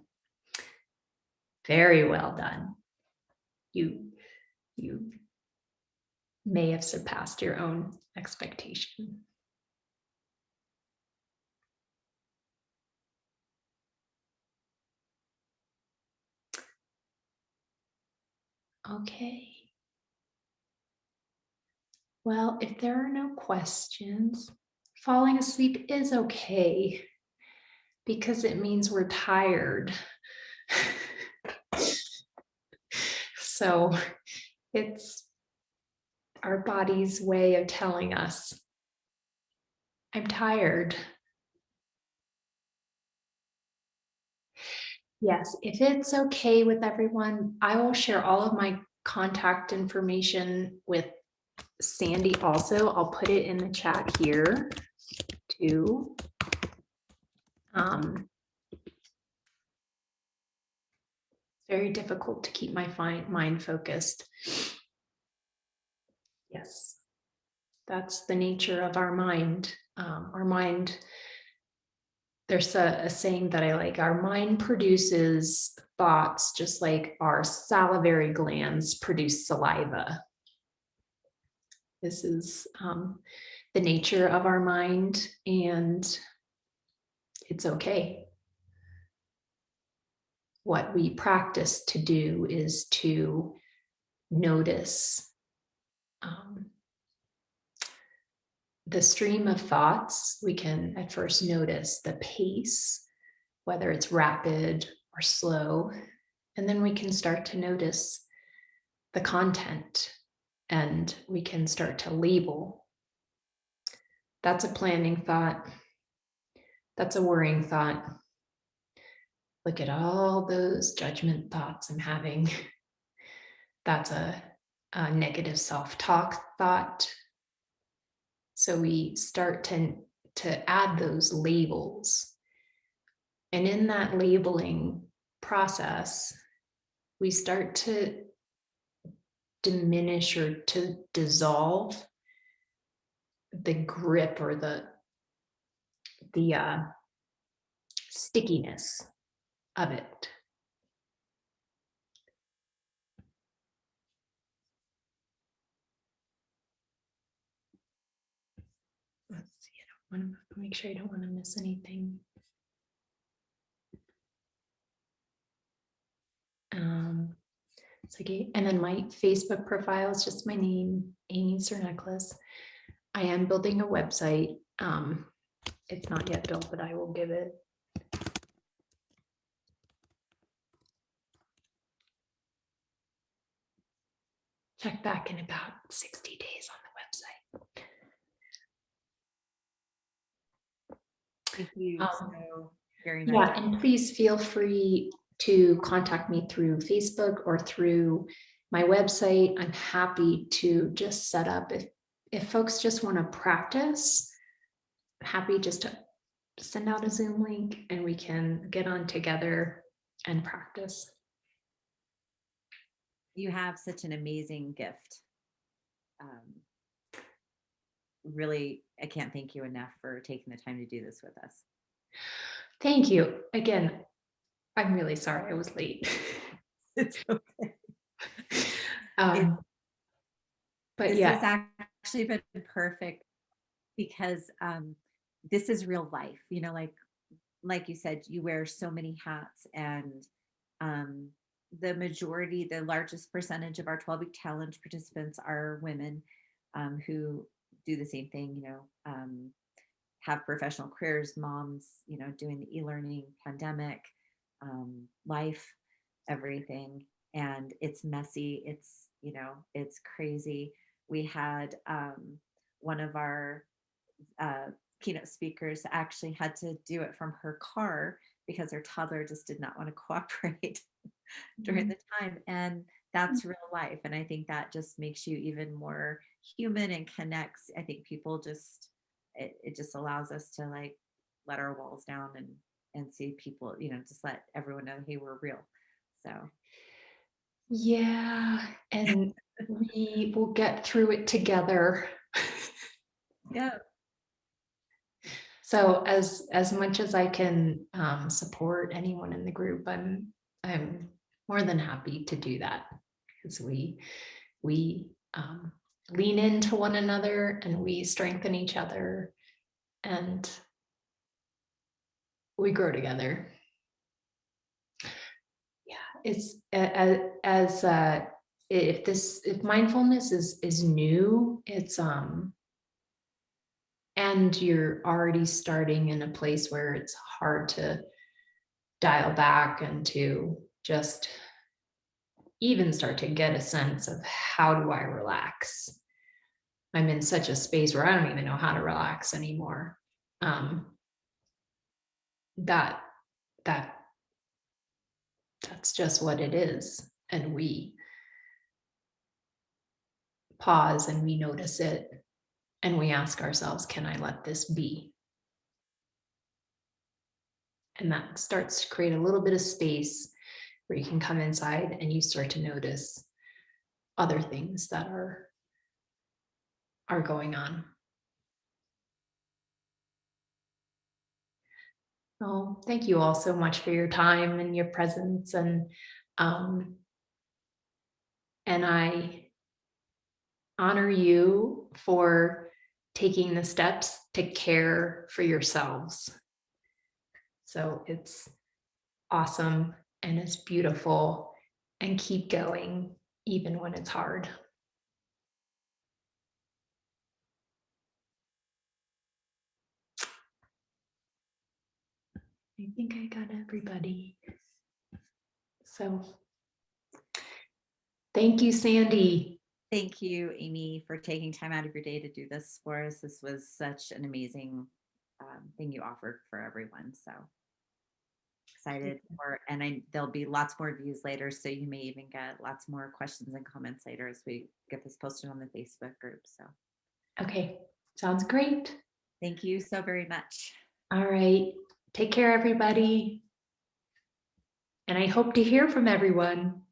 Speaker 1: very well done. You may have surpassed your own expectation. Okay. Well, if there are no questions, falling asleep is okay because it means we're tired. So it's our body's way of telling us, I'm tired. Yes, if it's okay with everyone, I will share all of my contact information with Sandy also. I'll put it in the chat here too. It's very difficult to keep my mind focused. Yes, that's the nature of our mind. Our mind, there's a saying that I like, our mind produces thoughts just like our salivary glands produce saliva. This is the nature of our mind, and it's okay. What we practice to do is to notice the stream of thoughts. We can at first notice the pace, whether it's rapid or slow, and then we can start to notice the content, and we can start to label. That's a planning thought. That's a worrying thought. Look at all those judgment thoughts I'm having. That's a negative self-talk thought. So we start to add those labels. And in that labeling process, we start to diminish or to dissolve the grip or the stickiness of it. Let's see, I don't want to make sure I don't want to miss anything. And then my Facebook profile is just my name, Amy Zirneklis. I am building a website. It's not yet built, but I will give it. Check back in about 60 days on the website.
Speaker 2: Thank you so very much.
Speaker 1: Yeah, and please feel free to contact me through Facebook or through my website. I'm happy to just set up if folks just want to practice, happy just to send out a Zoom link and we can get on together and practice.
Speaker 2: You have such an amazing gift. Really, I can't thank you enough for taking the time to do this with us.
Speaker 1: Thank you. Again, I'm really sorry I was late.
Speaker 2: It's okay.
Speaker 1: But
Speaker 2: this
Speaker 1: yeah,
Speaker 2: has actually been perfect because this is real life. You know, like you said, you wear so many hats, and the majority, the largest percentage of our 12-week challenge participants are women who do the same thing. You know, have professional careers, moms. You know, doing the e-learning, pandemic, life, everything, and it's messy. It's, you know, it's crazy. We had one of our keynote speakers actually had to do it from her car because her toddler just did not want to cooperate during the time. And that's real life. And I think that just makes you even more human and connects. I think people just, it just allows us to like let our walls down and see people, you know, just let everyone know, hey, we're real. So
Speaker 1: yeah, and we will get through it together.
Speaker 2: yeah.
Speaker 1: So as much as I can support anyone in the group, I'm more than happy to do that because we lean into one another and we strengthen each other and we grow together. Yeah, it's as if mindfulness is new, it's and you're already starting in a place where it's hard to dial back and to just even start to get a sense of how do I relax. I'm in such a space where I don't even know how to relax anymore. That that's just what it is, and we pause and we notice it and we ask ourselves, can I let this be? And that starts to create a little bit of space where you can come inside and you start to notice other things that are going on. Oh, thank you all so much for your time and your presence, and I honor you for taking the steps to care for yourselves. So it's awesome and it's beautiful, and keep going even when it's hard. I think I got everybody. So thank you, Sandy.
Speaker 2: Thank you, Amy, for taking time out of your day to do this for us. This was such an amazing thing you offered for everyone. So excited for, and there'll be lots more views later. So you may even get lots more questions and comments later as we get this posted on the Facebook group. So
Speaker 1: Okay, sounds great.
Speaker 2: thank you so very much.
Speaker 1: All right, take care, everybody. And I hope to hear from everyone.